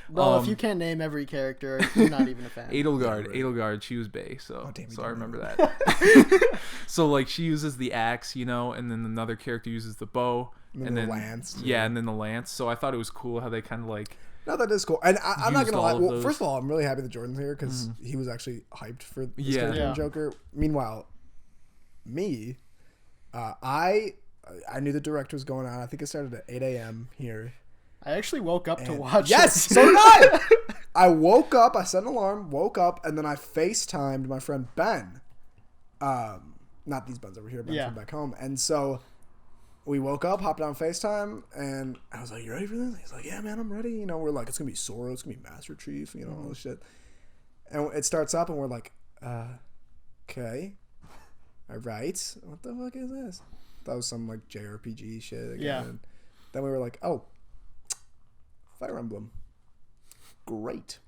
Well, if Um, you can't name every character, you're not even a fan. Edelgard, she was Bae, so damn, you so I don't remember that. So like she uses the axe, you know, and then another character uses the bow, And then the lance, too. Yeah, and then the lance. So I thought it was cool how they kind of like. No, that is cool. And I'm not Used gonna lie. all of Well, those. first of all, I'm really happy that Jordan's here because he was actually hyped for this Yeah. character in Yeah. Joker. Meanwhile, me, I knew the director was going on. I think it started at 8 a.m. here. I actually woke up to And- watch. Yes, it. so did I. I woke up. I set an alarm. Woke up, and then I FaceTimed my friend Ben. Not these Bens over here, Ben Yeah. from back home. And so we woke up, hopped on FaceTime, and I was like, "You ready for this?" He's like, "Yeah, man, I'm ready." You know, we're like, "It's gonna be Sora. It's gonna be Master Chief. You know, all this shit." And it starts up, and we're like, "Okay, all right. What the fuck is this?" That was some like JRPG shit again. Yeah. And then we were like, "Oh, Fire Emblem. Great."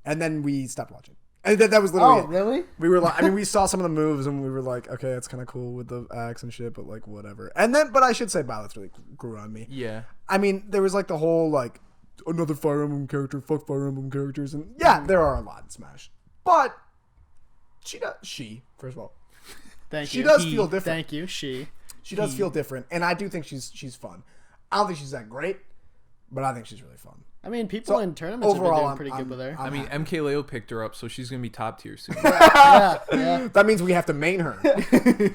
And then we stopped watching. And that was literally Oh, it. really? We were like, I mean, we saw some of the moves and we were like, okay, that's kind of cool with the axe and shit, but like, whatever. And then, but I should say Byleth really grew on me. Yeah. I mean, there was like the whole like, another Fire Emblem character, fuck Fire Emblem characters. And yeah, there are a lot in Smash. But first of all, Thank she you. does feel different. Thank you. She does feel different. And I do think she's fun. I don't think she's that great, but I think she's really fun. I mean, people So, in tournaments overall, have been doing pretty good with her. I mean, MKLeo picked her up, so she's gonna be top tier soon. Yeah, yeah. That means we have to main her.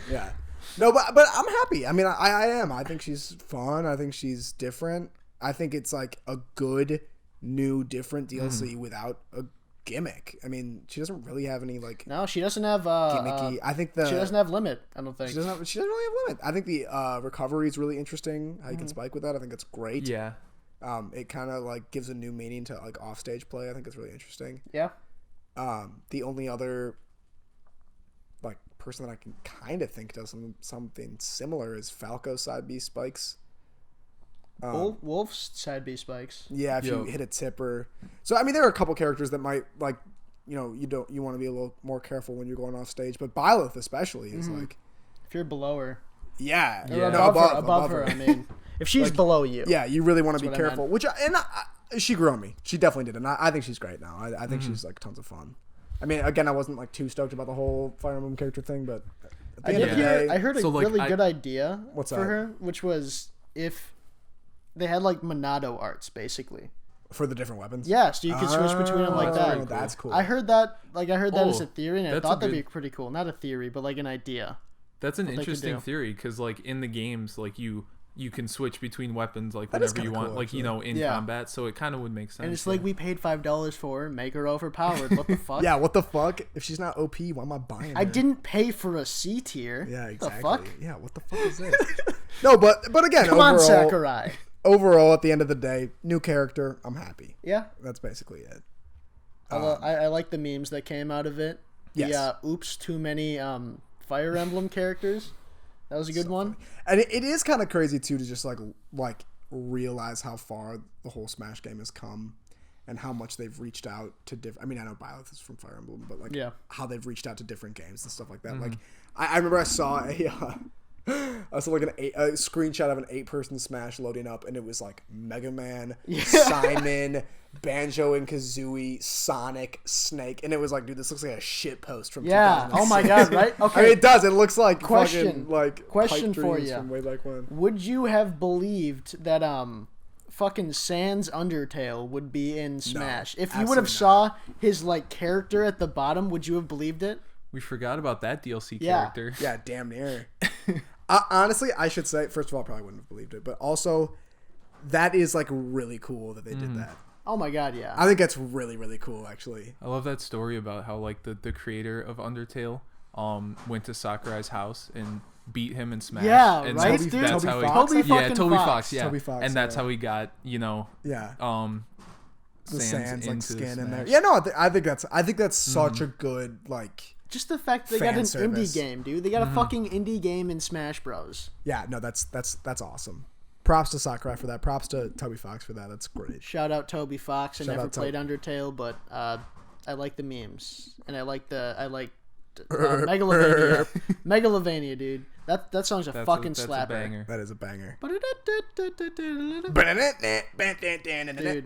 Yeah. No, but I'm happy. I mean, I am. I think she's fun. I think she's different. I think it's like a good, new, different DLC without a gimmick. I mean, she doesn't really have any like No, she doesn't have gimmicky. I think she doesn't have limit. I don't think. she doesn't really have limit. I think the recovery is really interesting. How you can spike with that. I think it's great. Yeah. It kind of like gives a new meaning to like offstage play. I think it's really interesting. Yeah. The only other like person that I can kind of think does something similar is Falco side B spikes. Wolf's side B spikes. Yeah, if Yo. you hit a tipper. So I mean, there are a couple characters that might like, you know, you want to be a little more careful when you're going off stage, but Byleth especially is like, If you're below her, yeah, Yeah. no, above her. I mean, if she's below you, yeah, you really want to be what I meant. careful. She grew on me. She definitely did, and I think she's great now. I think she's like tons of fun. I mean, again, I wasn't like too stoked about the whole Fire Emblem character thing, but at the I end did of the hear. day, I heard a So, like, really good idea What's for that? her, which was if they had like Monado arts, basically. for the different weapons. Yeah, so you could switch between them like that's that. pretty cool. That's cool. I heard that. Like I heard that as Oh, a theory, and I that's thought a that'd be good- pretty cool. Not a theory, but like an idea. That's an they could interesting do. theory because like in the games, like you you can switch between weapons like That is whenever you kinda want, cool, like you actually. know, in Yeah. combat. So it kind of would make sense. And it's like we paid $5 for her, make her overpowered. What the fuck? Yeah, what the fuck? If she's not OP, why am I buying her? I didn't pay for a C tier. Yeah, The exactly. fuck? Yeah, what the fuck is this? No, but again, Come on, overall, Sakurai. overall, at the end of the day, new character, I'm happy. Yeah. That's basically it. I like the memes that came out of it. Yes. The oops, too many Fire Emblem characters. That was a good one. And it is kind of crazy too to just like realize how far the whole Smash game has come, and how much they've reached out to different. I mean, I know Byleth is from Fire Emblem, but like how they've reached out to different games and stuff like that. Like I remember I saw like a screenshot of an 8-person Smash loading up, and it was like Mega Man, Simon, Banjo and Kazooie, Sonic, Snake, and it was like, dude, this looks like a shit post from Yeah. 2006. Oh my god. Right. Okay. I mean, it does. It looks like Question. fucking like Question pipe for dreams ya. from way back when. Would you have believed that fucking Sans Undertale would be in Smash? If you would have absolutely saw his like character at the bottom, would you have believed it? we forgot about that DLC Yeah. character. Yeah, damn near. Honestly, I should say, first of all, I probably wouldn't have believed it, but also, that is like really cool that they did that. Oh my god, yeah. I think that's really, really cool, actually. I love that story about how like the creator of Undertale went to Sakurai's house and beat him in Smash. Yeah, and right, that's, dude? that's Toby how Fox? he, Toby yeah, fucking Toby Fox. Fox, yeah, Toby Fox, and that's yeah. how he got Yeah. The Sans Sans like into skin in there. Smash. Yeah, no, I think that's such a good like. Just the fact they got Fan an service. indie game, dude. They got a fucking indie game in Smash Bros. Yeah, no, that's awesome. Props to Sakurai for that. Props to Toby Fox for that. That's great. Shout out Toby Fox. I Shout never out played Undertale, but I like the memes and I like Megalovania. Megalovania, dude. That song's a fucking that's slapper. a banger. That is a banger. Dude,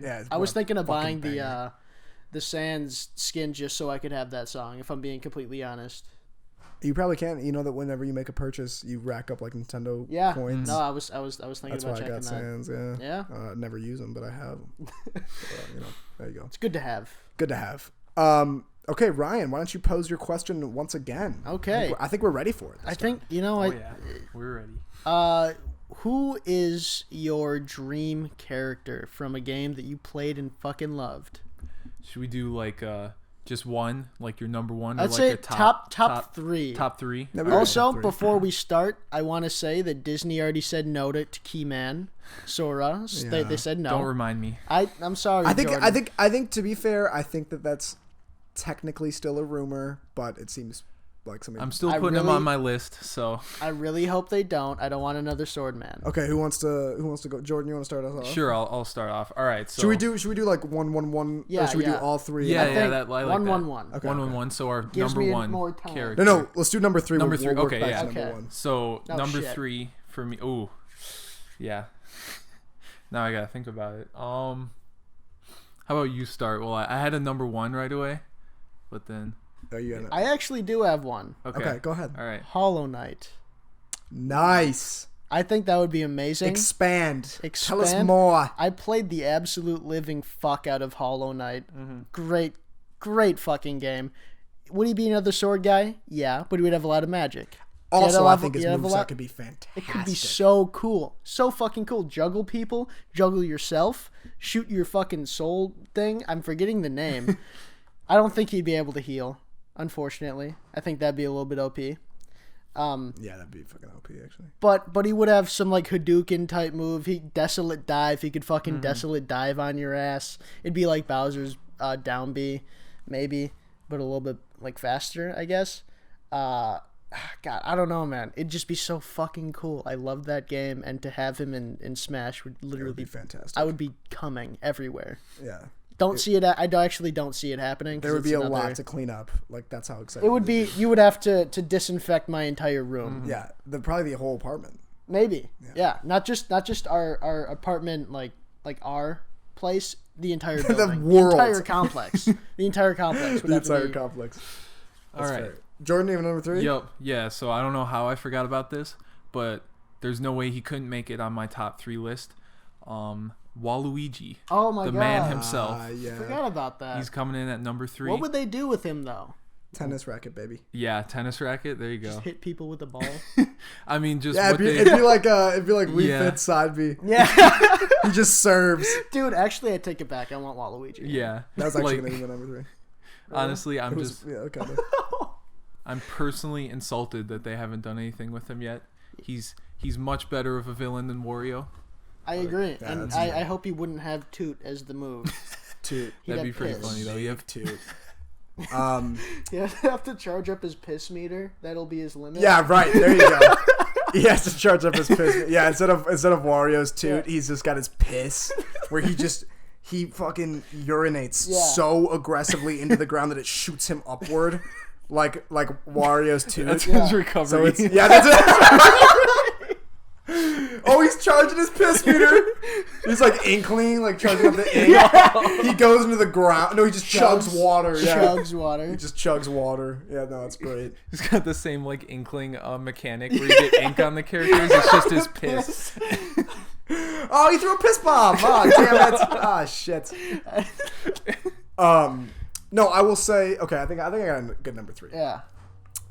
Yeah, I was thinking of fucking buying banger. the Sans skin just so I could have that song. If I'm being completely honest. You probably can. You know that whenever you make a purchase, you rack up like Nintendo Yeah. coins. No, I was thinking That's about why I checking got that. Sans. Yeah. Yeah? Never use them, but I have them. There you go. It's good to have. Good to have. Okay, Ryan, why don't you pose your question once again? Okay. I think we're ready for it. I think Oh yeah, we're ready. who is your dream character from a game that you played and fucking loved? Should we do like just one, like your number one? Or I'd like say a top three. Top three. No, we All got Also, top three. before we start, I want to say that Disney already said no to Keyman, Sora. They said no. Don't remind me. I'm sorry. I think Jordan. I think to be fair, I think that's technically still a rumor, but it seems like something. I'm still I putting him really- on my list. So I really hope they don't. I don't want another sword man. Okay, who wants to go? Jordan, you want to start us off? sure, I'll start off. All right. So Should we do like 1-1-1? Yeah, Or should we do yeah. all three? Yeah, I yeah, think that I like 1-1-1. that. Okay, 1-1-1. So our Gives number me one more time. character. No, let's do number three. Number We'll three, work okay, back yeah. to number Okay. one. So Oh, number shit. 3 for me. Ooh, yeah. Now I gotta think about it. How about you start? Well, I had a number 1 right away, but then Oh, you got it. I actually do have one. Okay, go ahead. All right. Hollow Knight. Nice. I think that would be amazing. Expand. Tell us Expand? more. I played the absolute living fuck out of Hollow Knight. Mm-hmm. Great fucking game. Would he be another sword guy? Yeah, but he would have a lot of magic. He had a Also, I level- think his he had a moveset lot- could be fantastic. It could be so cool. So fucking cool. Juggle people, juggle yourself, shoot your fucking soul thing. I'm forgetting the name. I don't think he'd be able to heal, unfortunately. I think that'd be a little bit OP. Yeah, that'd be fucking OP actually. But he would have some like Hadouken type move. He desolate dive. He could fucking desolate dive on your ass. It'd be like Bowser's down B, maybe, but a little bit like faster, I guess. God, I don't know, man. It'd just be so fucking cool. I love that game, and to have him in Smash would literally It'd be fantastic. I would be coming everywhere. Yeah. Don't see it. I actually don't see it happening. 'cause There would it's be a another- lot to clean up. Like that's how exciting It would be. You would have to disinfect my entire room. Yeah, probably the whole apartment. Maybe. Yeah. Not just our apartment, like our place. The entire building. world. The entire complex. The entire complex. Would The have to entire be- complex. All That's right. fair. Jordan, you have number 3? Yep. Yeah. So I don't know how I forgot about this, but there's no way he couldn't make it on my top 3 list. Waluigi, Oh my the god. man himself. Yeah. Forgot about that. He's coming in at number 3. What would they do with him though? Tennis racket, baby. Yeah, tennis racket. There you Just go. hit people with the ball. I mean, just Yeah, what it'd be like Wii Yeah. Fit side B. Yeah. He just serves. Dude, actually, I take it back. I want Waluigi. yeah. That was actually Like, gonna be my number 3. honestly, It I'm was- just yeah, kind of. I'm personally insulted that they haven't done anything with him yet. He's much better of a villain than Wario. I agree. Yeah, and that's I hope he wouldn't have Toot as the move. Toot. He'd That'd be have pretty piss. funny though. You have Toot. He'd have to charge up his piss meter. That'll be his limit. Yeah, right. There you go. He has to charge up his piss. Yeah, instead of Wario's Toot, he's just got his piss, where he fucking urinates so aggressively into the ground that it shoots him upward, like Wario's Toot. that's Yeah. his recovery. So it's that's it. Oh, he's charging his piss meter. He's like inkling, like charging up the ink. He goes into the ground. No, he just chugs water. Yeah. Chugs water. He just chugs water. Yeah, no, that's great. He's got the same like inkling mechanic where you get ink on the characters. It's just his piss. Oh, he threw a piss bomb. Oh, damn it. Ah, shit. No, I will say. Okay, I think I got a good number 3. Yeah.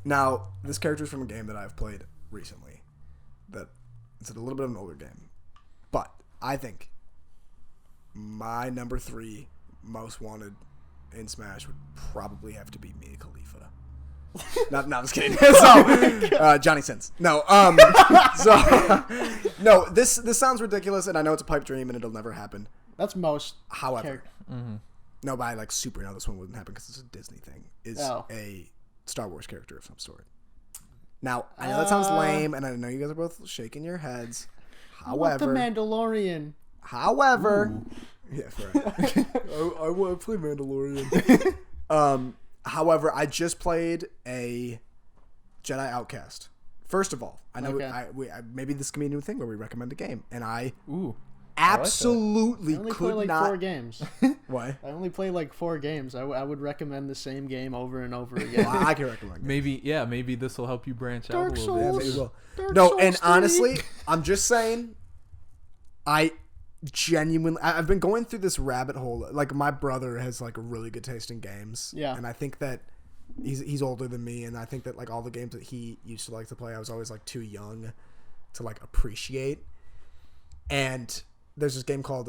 Now, this character is from a game that I've played recently. That it's a little bit of an older game, but I think my number 3 most wanted in Smash would probably have to be Mia Khalifa. No, I'm just kidding. So, Johnny Sins. No, no. This sounds ridiculous, and I know it's a pipe dream, and it'll never happen. That's most. However, no, but I like super know this one wouldn't happen because it's a Disney thing. Is a Star Wars character of some sort. Now, I know that sounds lame, and I know you guys are both shaking your heads. What the However, Mandalorian? Yeah, right. I want to play Mandalorian. However, I just played a Jedi Outcast. First of all, I know maybe this can be a new thing where we recommend a game, and I Ooh. absolutely I only play could like not. 4 games. Why? I only play like 4 games. I would recommend the same game over and over again. Well, I can recommend. Maybe this will help you branch out a Dark little Yeah, bit. maybe we'll. Dark No, Souls and 3. honestly, I'm just saying, I genuinely, I've been going through this rabbit hole. Like, my brother has like a really good taste in games. Yeah. And I think that he's older than me, and I think that like all the games that he used to like to play, I was always like too young to like appreciate. And there's this game called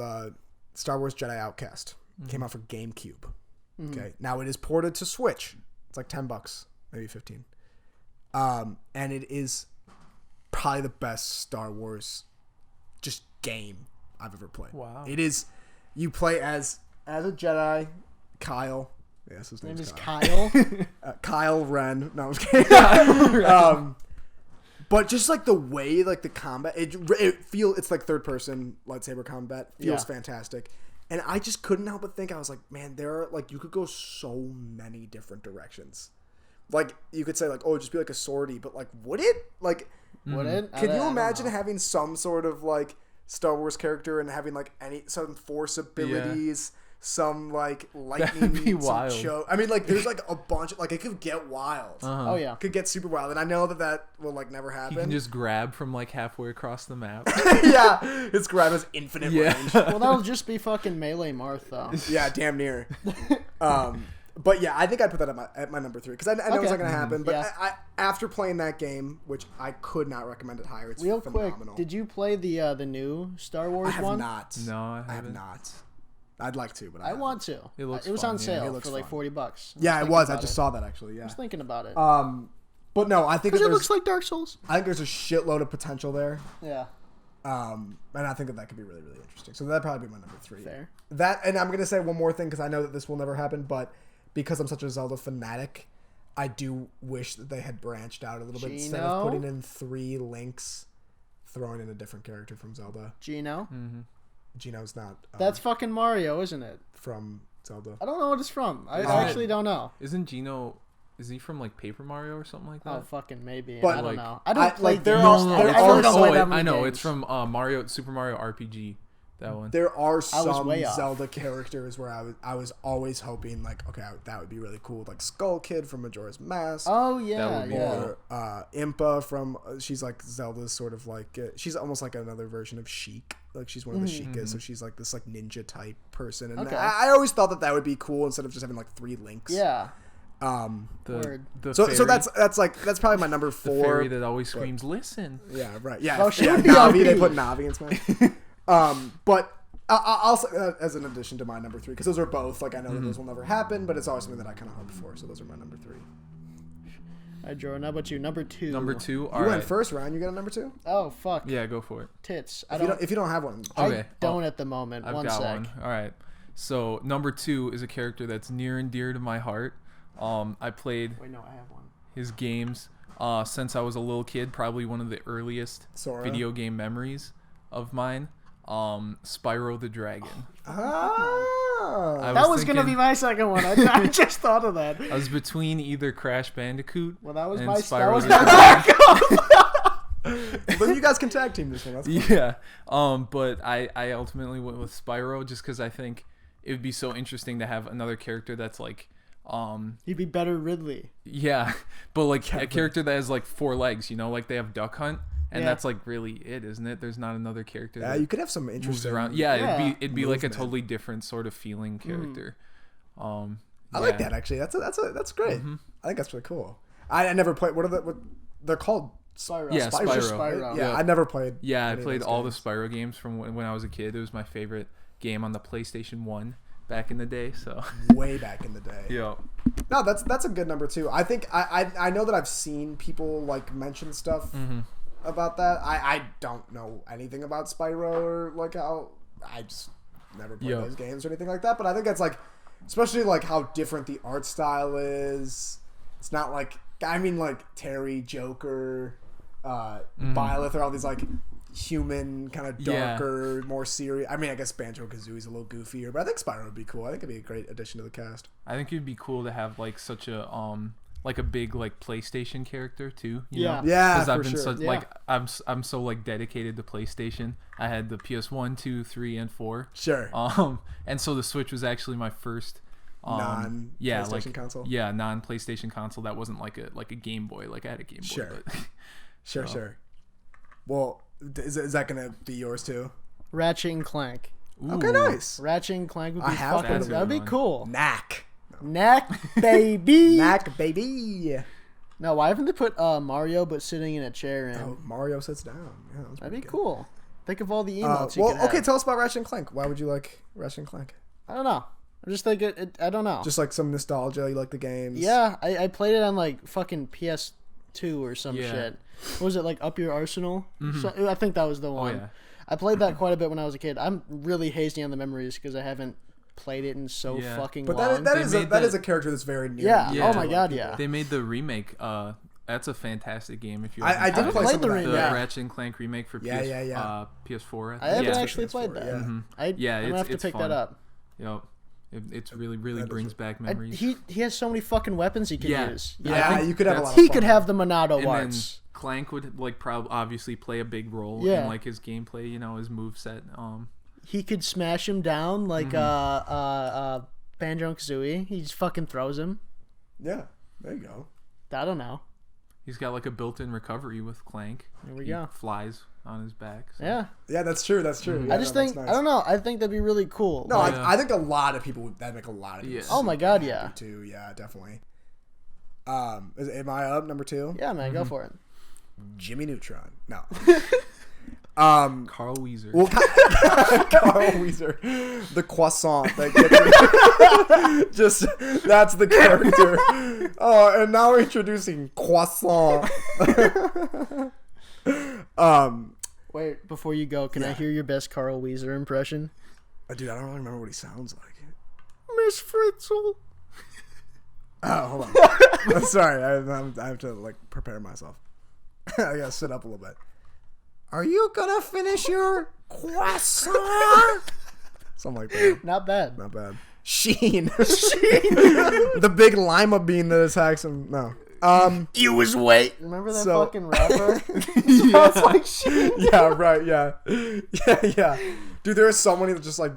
Star Wars Jedi Outcast. It came out for GameCube. Okay. Now it is ported to Switch. It's like $10, maybe 15. And it is probably the best Star Wars just game I've ever played. Wow. It is. You play as a Jedi, Kyle. Yes, his Name name's is Kyle. Kyle. Kyle Ren. No, I was kidding. But just like the way, like the combat, it's like third person lightsaber combat. Feels fantastic. And I just couldn't help but think, I was like, man, there are like, you could go so many different directions. Like, you could say like, oh, it'd just be like a swordie, but like, would it? Like, Would it? can I you don't having know. having some sort of like Star Wars character and having like some force abilities, some like lightning, That'd be some wild. I mean, like there's like a bunch of, like it could get wild. Uh-huh. Oh yeah. It could get super wild, and I know that will like never You happen. can just grab from like halfway across the map. Yeah, his grab has infinite range. Well, that'll just be fucking melee Marth though. Yeah, damn near. But yeah, I think I'd put that at my number 3 because I know it's Okay. not gonna happen. But Yeah. I after playing that game, which I could not recommend it higher, it's Real phenomenal. quick, did you play the new Star Wars I have one? not. No, I I have haven't. not. I'd like to, but I want to. It looks was fun, on yeah. sale It looks for like fun. $40. Yeah, it thinking was. I about just it. saw that actually. I Yeah. was thinking about it. But no, I think Because that it looks like Dark Souls. I think there's a shitload of potential there. Yeah. And I think that could be really, really interesting. So that'd probably be my number 3. Fair. That, and I'm gonna say one more thing because I know that this will never happen, but because I'm such a Zelda fanatic, I do wish that they had branched out a little bit instead of Gino? putting in 3 links, throwing in a different character from Zelda. Gino. Gino's not. That's fucking Mario, isn't it? from Zelda. I don't know what it's from. I Isn't actually it- don't know. Isn't Gino? Is he from like Paper Mario or something like that? Oh, fucking maybe. But, I don't like, know. I don't play there games. are- there I are really don't play that many I know games. it's from Super Mario RPG. That one. There are some way off. Zelda characters where I was always hoping like, okay, that would be really cool, like Skull Kid from Majora's Mask. Oh yeah, would be yeah. cool. Or Impa from she's like Zelda's sort of like she's almost like another version of Sheik, like she's one of the Sheikas, so she's like this like ninja type person, and Okay. I always thought that would be cool instead of just having like 3 links. Yeah. Word. The So fairy, that's probably my number the 4. fairy that always screams, "Listen." Yeah, right. Yeah, Oh, she yeah, would be Navi. They OP. put Navi in Smash. But I'll say that as an addition to my number 3, because those are both like I know that those will never happen, but it's always something that I kind of hope for. So those are my number 3. All right, Jordan. How about you? Number 2. Number 2. All You right. went first, Ryan. You got a number 2? Oh fuck. Yeah, go for it. Tits. If you don't have one, Okay. I don't at the moment. I've One got sec. one. All right. So number 2 is a character that's near and dear to my heart. I played Wait, no, I have one. his games since I was a little kid. Probably one of the earliest Sora. video game memories of mine. Spyro the Dragon. Ah. That was gonna be my second one. I just thought of that. I was between either Crash Bandicoot Well, that was and my. Spyro That was the my Dragon. But you guys can tag team this one. That's fine. Yeah. But I ultimately went with Spyro just because I think it would be so interesting to have another character that's like He'd be better Ridley. yeah, but like a character that has like 4 legs, you know, like they have Duck Hunt, and Yeah. that's like really it, isn't it? There's not another character Yeah, that you could have some moves interesting. around. Yeah, Yeah. it'd be like a movement. totally different sort of feeling character. I like that actually. That's great. I think that's really cool. I never played. What they're called? Spyro. Yeah, Spyro. Spyro. Yeah, I never played. Yeah, I any of played those all games. the Spyro games from when I was a kid. It was my favorite game on the PlayStation 1 back in the day. So way back in the day. yeah. No, that's a good number 2. I think I know that I've seen people like mention stuff about that. I don't know anything about Spyro or like how I just never played Yeah. those games or anything like that. But I think that's like, especially like how different the art style is. It's not like like Terry, Joker, Byleth, are all these like human kind of Yeah. darker, more serious. I mean, I guess Banjo-Kazooie's a little goofier, but I think Spyro would be cool. I think it'd be a great addition to the cast. I think it'd be cool to have like such a like a big like PlayStation character too. You Yeah. know? Yeah, Because I've for been sure. such Yeah. like I'm so like dedicated to PlayStation. I had the PS1, 2, 3, and 4. Sure. And so the Switch was actually my first Non-PlayStation console? Yeah, non PlayStation console that wasn't like a Game Boy. Like I had a Game Boy. Sure. But Sure. Well, is that gonna be yours too? Ratchet and Clank. Okay, nice. Ratchet and Clank would I be have fucking. played That'd be one. cool. Knack. Knack, baby. Knack, baby. No, why haven't they put Mario but sitting in a chair in? Oh, Mario sits down. Yeah, that's That'd pretty be good. cool. Think of all the emotes you Well, could have. okay, tell us about Ratchet and Clank. Why would you like Ratchet and Clank? I don't know. I just think I don't know. Just like some nostalgia. You like the games? Yeah, I played it on like fucking PS2 or some Yeah. shit. What was it, like Up Your Arsenal? So, I think that was the one. yeah. I played that quite a bit when I was a kid. I'm really hazy on the memories because I haven't played it in so Yeah. fucking But long. that They is made that that- is a character that's very near. Yeah. and Yeah. dear Oh to my a lot god, of people. yeah. They made the remake. That's a fantastic game. If you I did haven't play played some the of that. remake. the Yeah. Ratchet and Clank remake for Yeah, PS4. I haven't yeah. actually PS4, played that. yeah. I'm gonna have to it's pick fun. that up. Yep. It's really That is brings it. back I, memories. he has so many fucking weepons he could Yeah. use. I Yeah, think you could have a that's- lot of He fun. could have the Monado and then arts. Clank would like obviously play a big role Yeah. in like his gameplay, you know, his moveset. He could smash him down like Banjo and Kazooie. He just fucking throws him. Yeah, there you go. I don't know. He's got like a built-in recovery with Clank. There we He go. flies on his back. So. Yeah. Yeah, that's true. That's true. Yeah, I just no, that's think nice. I don't know. I think that'd be really cool. No, Like, Yeah. I think a lot of people would that make a lot of people. Yeah. oh my god, yeah. Too. Yeah, definitely. Am I up number 2? Yeah, man, go for it. Jimmy Neutron. No. Carl Weezer. Well, Carl Weezer, the croissant. That gets just that's the character. Oh, and now we're introducing croissant. Wait, before you go, can I Yeah. hear your best Carl Weezer impression? Dude, I don't really remember what he sounds like. Miss Fritzl. Oh, hold on. Sorry, I have to like prepare myself. I gotta sit up a little bit. Are you gonna finish your croissant? Something like that. Not bad. Not bad. Sheen. The big lima bean that attacks him. No. You was wait. Remember that So- fucking rapper? Sounds like shit. Yeah, right, yeah. Yeah. Dude, there are so many that just like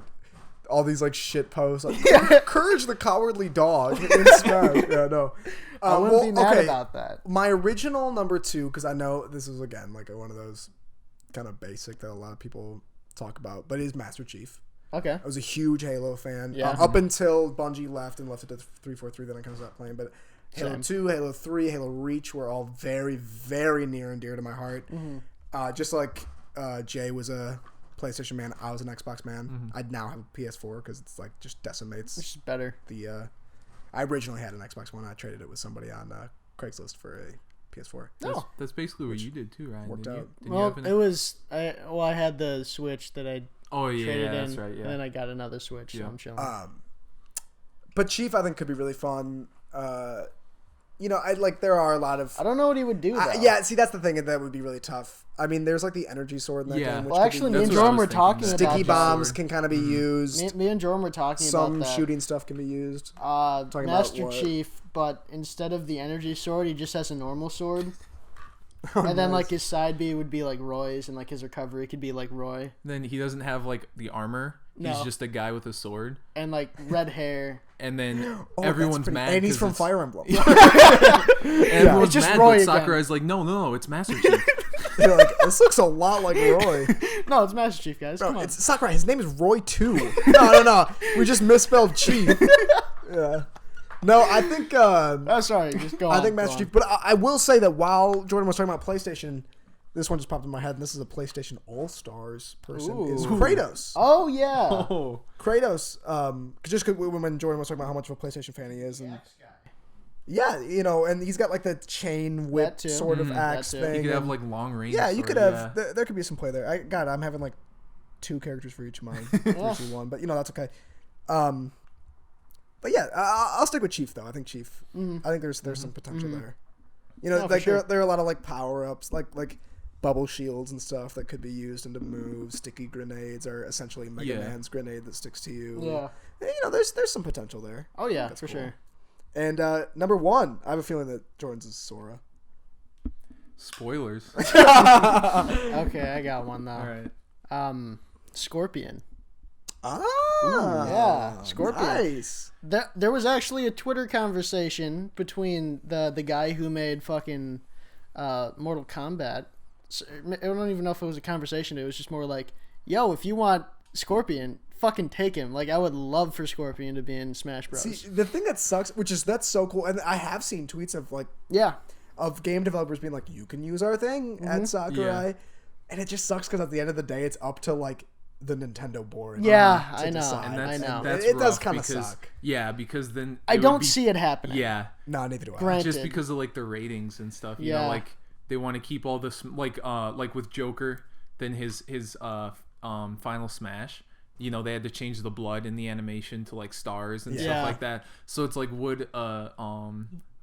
all these like shit posts like courage the cowardly dog in Smash. Yeah, no. I wouldn't be mad okay. about that. My original number 2, because I know this is again like one of those kind of basic that a lot of people talk about, but is Master Chief. Okay. I was a huge Halo fan. Yeah. Up until Bungie left and left it to 343, then I kind of stopped playing. But Halo Same. 2, Halo 3, Halo Reach were all very, very near and dear to my heart. Just like Jay was a PlayStation man, I was an Xbox man. I now have a PS4 because it's like just decimates Which is better. the. I originally had an Xbox One. I traded it with somebody on Craigslist for a PS4. No. That's basically what you did too, Ryan. Worked Didn't you? out. Didn't you Well, have an- it was I had the Switch that I Oh yeah, traded that's in, right. Yeah. and then I got another Switch, so Yeah. I'm chilling. But Chief, I think, could be really fun. I like there are a lot of. I don't know what he would do. Though. Yeah, see, that's the thing that would be really tough. I mean, there's like the energy sword in that Yeah. game. Which Well, could actually, be me and That's what I Jordan was were thinking, talking that. about sticky that. bombs can kind of be used. Me and Jordan were talking Some about that. shooting stuff can be used. Talking about Master what? Chief, but instead of the energy sword, he just has a normal sword. Oh, And then nice. like his side B would be like Roy's, and like his recovery could be like Roy, Then he doesn't have like the armor. He's No. just a guy with a sword. and like red hair. And then Oh, that's everyone's pretty- mad. and he's 'cause from it's- Fire Emblem. Everyone's It's just mad, Roy but again. Sakurai's like, no, it's Master Chief. You're like, this looks a lot like Roy. No, it's Master Chief, guys. Come No, on. it's Sakurai. His name is Roy too. No. We just misspelled Chief. Yeah. No, I think. Oh, sorry. Just go on. I think Master go Chief. But I will say that while Jordan was talking about PlayStation, this one just popped in my head, and this is a PlayStation All Stars person. Is Ooh. Kratos. Oh yeah. Oh, Kratos. Just 'cause when Jordan was talking about how much of a PlayStation fan he is, and yeah, and he's got like the chain whip That too. sort of Mhm. axe That too. thing. you could have and- like long range. yeah, you sword, could have. yeah. There could be some play there. I'm having like 2 characters for each of mine, for each one, but that's okay. But yeah, I'll stick with Chief though. I think Chief. I think there's some potential there. No, for like sure. there are a lot of like power ups, like bubble shields and stuff that could be used into moves. Sticky grenades are essentially Mega Yeah. Man's grenade that sticks to you. Yeah. And, there's some potential there. Oh yeah, That's for cool. sure. And number 1, I have a feeling that Jordan's is Sora. Spoilers. Okay, I got one though. All right. Scorpion. Ah, yeah, Scorpion. Nice. There was actually a Twitter conversation between the guy who made fucking Mortal Kombat. I don't even know if it was a conversation. It was just more like, yo, if you want Scorpion, fucking take him. Like, I would love for Scorpion to be in Smash Bros. See, the thing that sucks, that's so cool, and I have seen tweets of like Yeah. of game developers being like, you can use our thing at Sakurai, Yeah. and it just sucks because at the end of the day, it's up to like the Nintendo board. Yeah, to I know. decide. And that's, I know. That's It does rough kinda because- suck. Yeah, because then I it would don't be- see it happening. Yeah, No, neither do I. Granted. just because of like the ratings and stuff. You Yeah. know, like they want to keep all this like with Joker, then his final Smash. They had to change the blood in the animation to like stars and Yeah. stuff like that. So it's like, would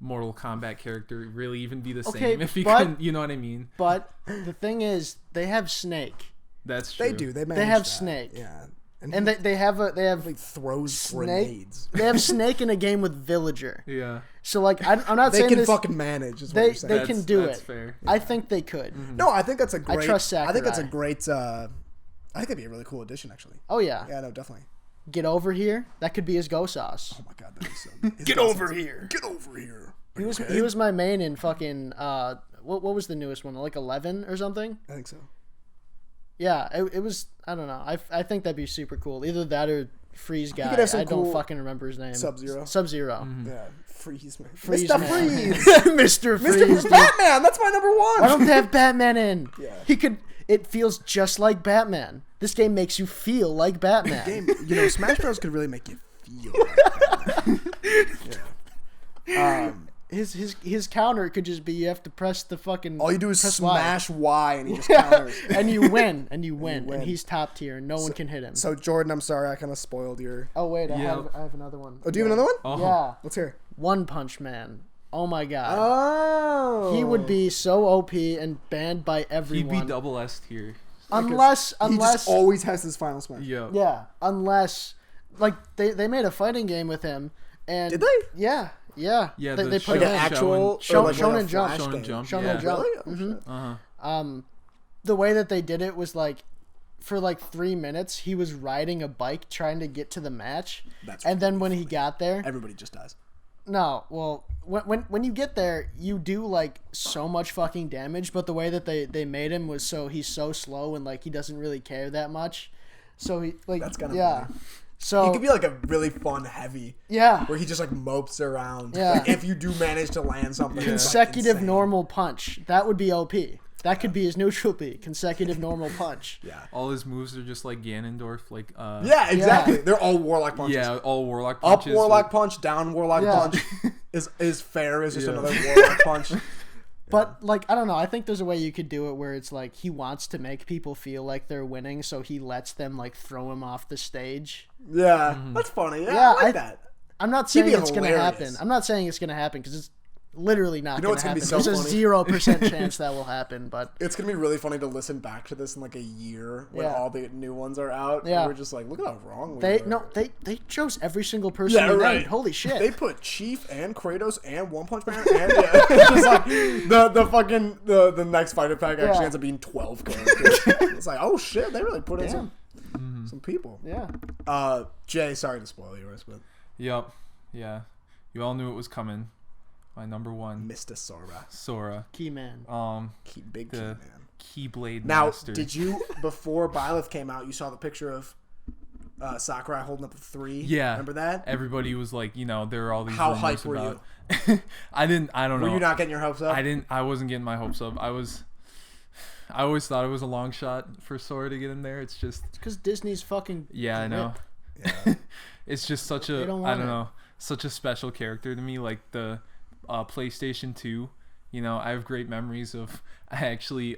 Mortal Kombat character really even be the Okay, same if he but- couldn't? You know what I mean? But the thing is, they have Snake, They That's true. do. They have that. Snake. Yeah, and they have he throws Snake. grenades. They have Snake in a game with Villager. Yeah, So like, I'm not They saying can this. fucking manage. Is what They you're saying. they can do that's it. fair. I think they could. No, I think that's a great. trust I think that's a Sakurai. great. I think that'd be a really cool addition, actually. Oh yeah. Yeah, no, definitely. Get over here. That could be his go sauce. Oh my god, that is so. Get over here. Get over here. He was my main in fucking what was the newest one, like 11 or something. I think so. Yeah, it was. I don't know. I think that'd be super cool. Either that or Freeze guy. could have some I don't cool fucking remember his name. Sub-Zero. Sub-Zero. Yeah, Freeze, man. Freeze, Mr. man. Freeze. Mr. Freeze. Mr. dude. Batman. That's my number 1. Why don't they have Batman in? Yeah. He could. It feels just like Batman. This game makes you feel like Batman. Game, Smash Bros. Could really make you feel like Batman. Yeah. His counter could just be you have to press the fucking. All you do is press smash Y and he just Y. counters. and you win, and you win, win. and he's top tier, and no one can hit him. So Jordan, I'm sorry, I kind of spoiled your. Oh wait, I Yeah. have another one. Oh, do you have another one? Oh. Yeah, Let's hear. One Punch Man. Oh my god. Oh. He would be so OP and banned by He'd everyone. be double S tier. unless He just always has his final smash. Yeah. yeah, unless like they made a fighting game with him and Did they? Yeah. Yeah, They the put Like it an in. actual Shonen- or like Shonen a Jump. Flash Shonen game? Jump. Shonen Yeah. Jump. Really? Mhm. Uh-huh. The way that they did it was like for like 3 minutes he was riding a bike trying to get to the match. That's and then when he got there, Everybody just dies. no, well, when you get there, you do like so much fucking damage. But the way that they made him was he's so slow and like he doesn't really care that much. So he like That's kinda yeah. funny. So He could be like a really fun heavy yeah. where he just like mopes around. Yeah. Like, if you do manage to land something, it's, like, Consecutive insane. normal punch. That would be OP. That could be his neutral B. Consecutive normal punch. Yeah. All his moves are just like Ganondorf, like Yeah, exactly. They're all warlock punches. yeah, all warlock Up punches. warlock punch, down warlock Yeah. punch. Is fair is just Yeah. another warlock punch. But like I don't know, I think there's a way you could do it where it's like he wants to make people feel like they're winning, so he lets them like throw him off the stage. Yeah, that's funny. Yeah, Yeah, I like I- that. I'm not He'd saying be it's gonna hilarious. happen. I'm not saying it's gonna happen because it's literally not know gonna what's gonna happen. be so There's funny? a 0% chance that will happen. But It's gonna be really funny to listen back to this in like a year when Yeah. all the new ones are out. Yeah. And we're just like, look at how wrong we they were. they chose every single person Yeah, they right. named. Holy shit! They put Chief and Kratos and One Punch Man and yeah. It's just like the fucking the next fighter pack actually Yeah. ends up being 12 characters. It's like, oh shit, they really put in Damn. some people. Yeah. Jay, sorry to spoil yours, but Yep. Yeah. You all knew it was coming. My number one, Mr. Sora, Sora. Key man. big key The man. Keyblade Now, Master. did you before Byleth came out? You saw the picture of Sakurai holding up the 3. Yeah. Remember that? Everybody was like, there are all these How rumors hyped were about. I don't know. Were you not getting your hopes up? I wasn't getting my hopes up. I always thought it was a long shot for Sora to get in there. It's just Because Disney's fucking. yeah, I know. Yeah. It's just such a They don't I want don't it. know, such a special character to me. Like the PlayStation 2, I have great memories of actually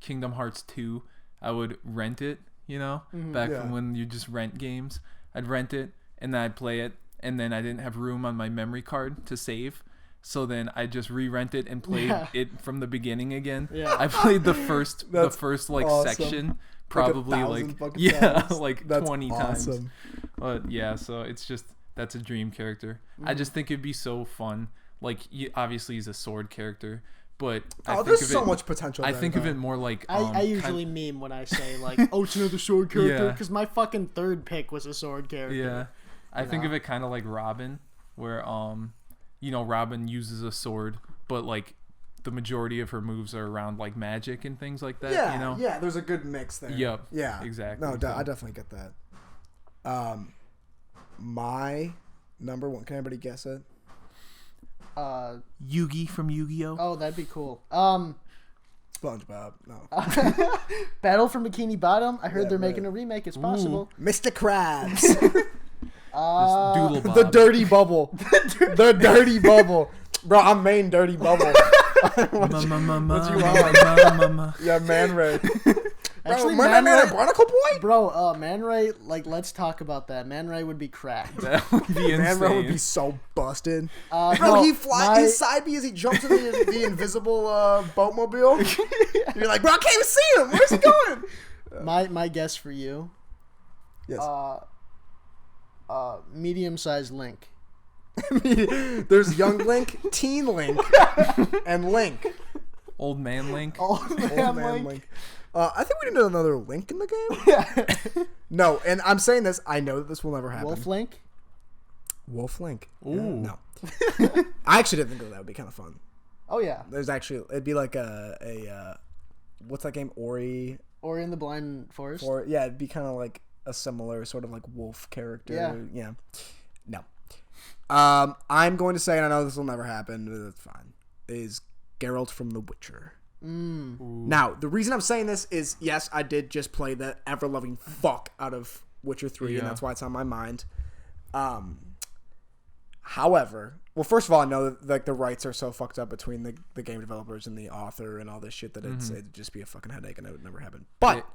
Kingdom Hearts 2. I would rent it, back Yeah. from when you just rent games. I'd rent it and then I'd play it, and then I didn't have room on my memory card to save. So then I just re-rent it and played Yeah. it from the beginning again. Yeah. I played the first That's like awesome. section probably 1,000 fucking yeah, times. like That's 20 times. awesome. But yeah, so it's just that's a dream character. I just think it'd be so fun. Like obviously he's a sword character, but I think There's of so it, much potential. I there, think of though. it more like I usually meme when I say like, oh, it's another sword character, Yeah. because my fucking third pick was a sword character. yeah. I think know? of it kind of like Robin, where Robin uses a sword, but like the majority of her moves are around like magic and things like that. Yeah, yeah. There's a good mix there. Yep, Yeah. exactly. No, So- I definitely get that. My number one. Can anybody guess it? Yugi from Yu-Gi-Oh. Oh, that'd be cool. SpongeBob. No. Battle from Bikini Bottom. I heard Yeah, they're right. making a remake. It's possible. Mr. Krabs. Doodle Bob. the dirty bubble. The dirty bubble. Bro, I'm main dirty bubble. what you want? Yeah, Man Ray. Actually, Bro, Man Man Ray, Ray, Barnacle Boy? bro, Man Ray, like, let's talk about that. Man Ray would be cracked. That would be insane. Man Ray would be so busted. No, Bro, he flies my- his side B as he jumps in the invisible boatmobile. You're like, bro, I can't even see him. Where's he going? My guess for you, Yes. medium-sized Link. There's young Link, teen Link, and Link. Old man Link. Oh, Old man Link. I think we need another Link in the game. No, and I'm saying this. I know that this will never happen. Wolf Link. Wolf Link. Ooh. No. I actually didn't think that would be kind of fun. Oh yeah, There's actually it'd be like what's that game? Ori. Ori and the Blind Forest. Or yeah, it'd be kind of like a similar sort of like wolf character. Yeah. No. I'm going to say, and I know this will never happen, but that's fine. Is Geralt from The Witcher. Now, the reason I'm saying this is, yes, I did just play the ever-loving fuck out of Witcher 3, Yeah. and that's why it's on my mind. However, well, first of all, I know that like the rights are so fucked up between the game developers and the author and all this shit that it'd just be a fucking headache and it would never happen. But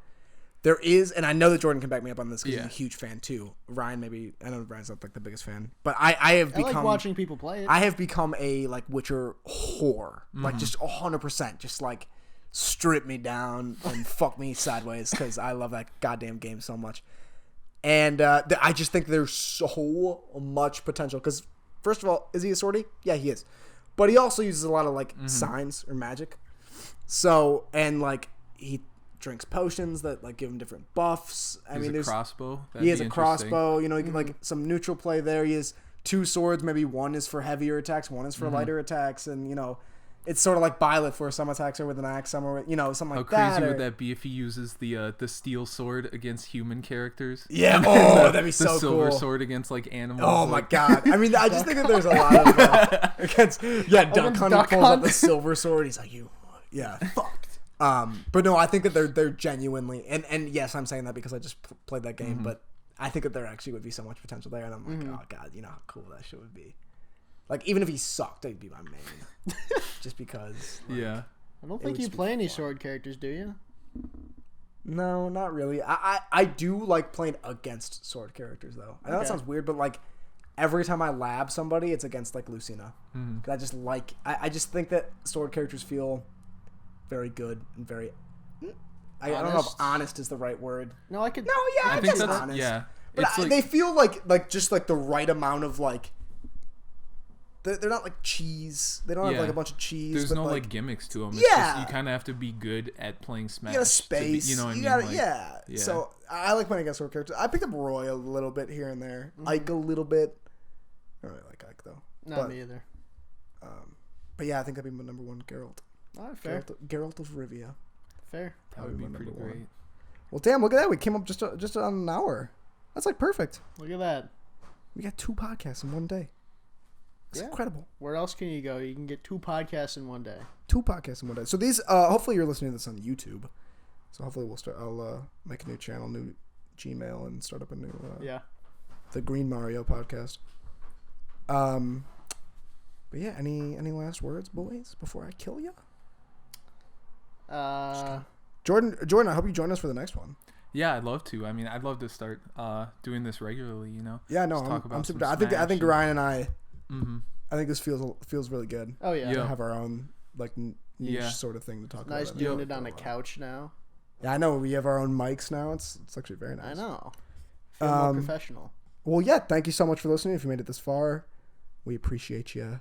there is, and I know that Jordan can back me up on this because Yeah. he's a huge fan too. Ryan, maybe I know Ryan's not like the biggest fan, but I have I become like watching people play it. I have become a like Witcher whore, like just 100%, just like strip me down and fuck me sideways because I love that goddamn game so much. And I just think there's so much potential because, first of all, is he a swordie? Yeah, he is, but he also uses a lot of like signs or magic. So and like he drinks potions that like give him different buffs. I mean, there's crossbow. he has That'd a be crossbow. You know, he can like some neutral play there. He has 2 swords. Maybe one is for heavier attacks, one is for lighter attacks, and you know, it's sort of like Byleth, where some attacks her with an axe, some are with, something How like that. crazy or- would that be if he uses the steel sword against human characters? Yeah. And Oh, the, that'd be so the silver cool. sword against like animals. Oh my like- god! I mean, I just think that there's a lot of against Duck Hunt Duck pulls out Hunt. the silver sword. He's like, fucked. But no, I think that they're genuinely and yes, I'm saying that because I just played that game, but I think that there actually would be so much potential there, and I'm like, oh god, you know how cool that shit would be. Like even if he sucked, he'd be my main, just because. Like, Yeah. I don't It think would you just be play any fun. sword characters, do you? No, not really. I do like playing against sword characters though. I know that Okay. sounds weird, but like every time I lab somebody, it's against like Lucina. Mhm. 'Cause I just like I just think that sword characters feel very good and very. I don't know if Honest? honest is the right word. No, I could. No, yeah, I, I think guess that's honest. yeah. But It's like they feel like just like the right amount of like. They're not like cheese. They don't have Yeah. like a bunch of cheese. there's but no like like gimmicks to them. Yeah. You kind of have to be good at playing Smash. you got a to be- space. you know what I mean? gotta, Like, yeah. yeah. So I like playing against sword characters. I picked up Roy a little bit here and there. Mm-hmm. Ike a little bit. I don't really like Ike though. Not but, me either. But yeah, I think that'd be my number one, Geralt. All right, fair. Geralt of Rivia. Fair. That would be my pretty number one. great. Well, damn! Look at that. We came up just on an hour. That's like perfect. Look at that. We got 2 podcasts in one day. It's Yeah. incredible. Where else can you go? You can get 2 podcasts in one day. 2 podcasts in one day. So these, hopefully you're listening to this on YouTube. So hopefully we'll start. I'll make a new channel, new Gmail, and start up a new Yeah. the Green Mario podcast. But yeah, any last words, boys, before I kill you? Jordan, I hope you join us for the next one. Yeah, I'd love to. I mean, I'd love to start doing this regularly. You know. Yeah, no, Just talk I'm about super. some I think Smash and- Ryan and I. Mm-hmm. I think this feels really good. Oh yeah. Yeah. To have our own like niche Yeah. sort of thing to talk Nice about. doing it on a couch now. Yeah, I know. We have our own mics now. It's actually very nice. I know. Feel more Um, professional. Well, yeah. Thank you so much for listening. If you made it this far, we appreciate you.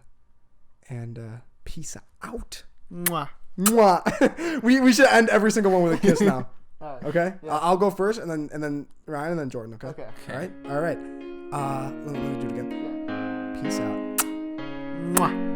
And peace out. Mwah. Mwah. we should end every single one with a kiss now. All right. Okay. Yeah. I'll go first, and then Ryan, and then Jordan. Okay. Okay. All right. Let me do it again. Peace out. Mwah.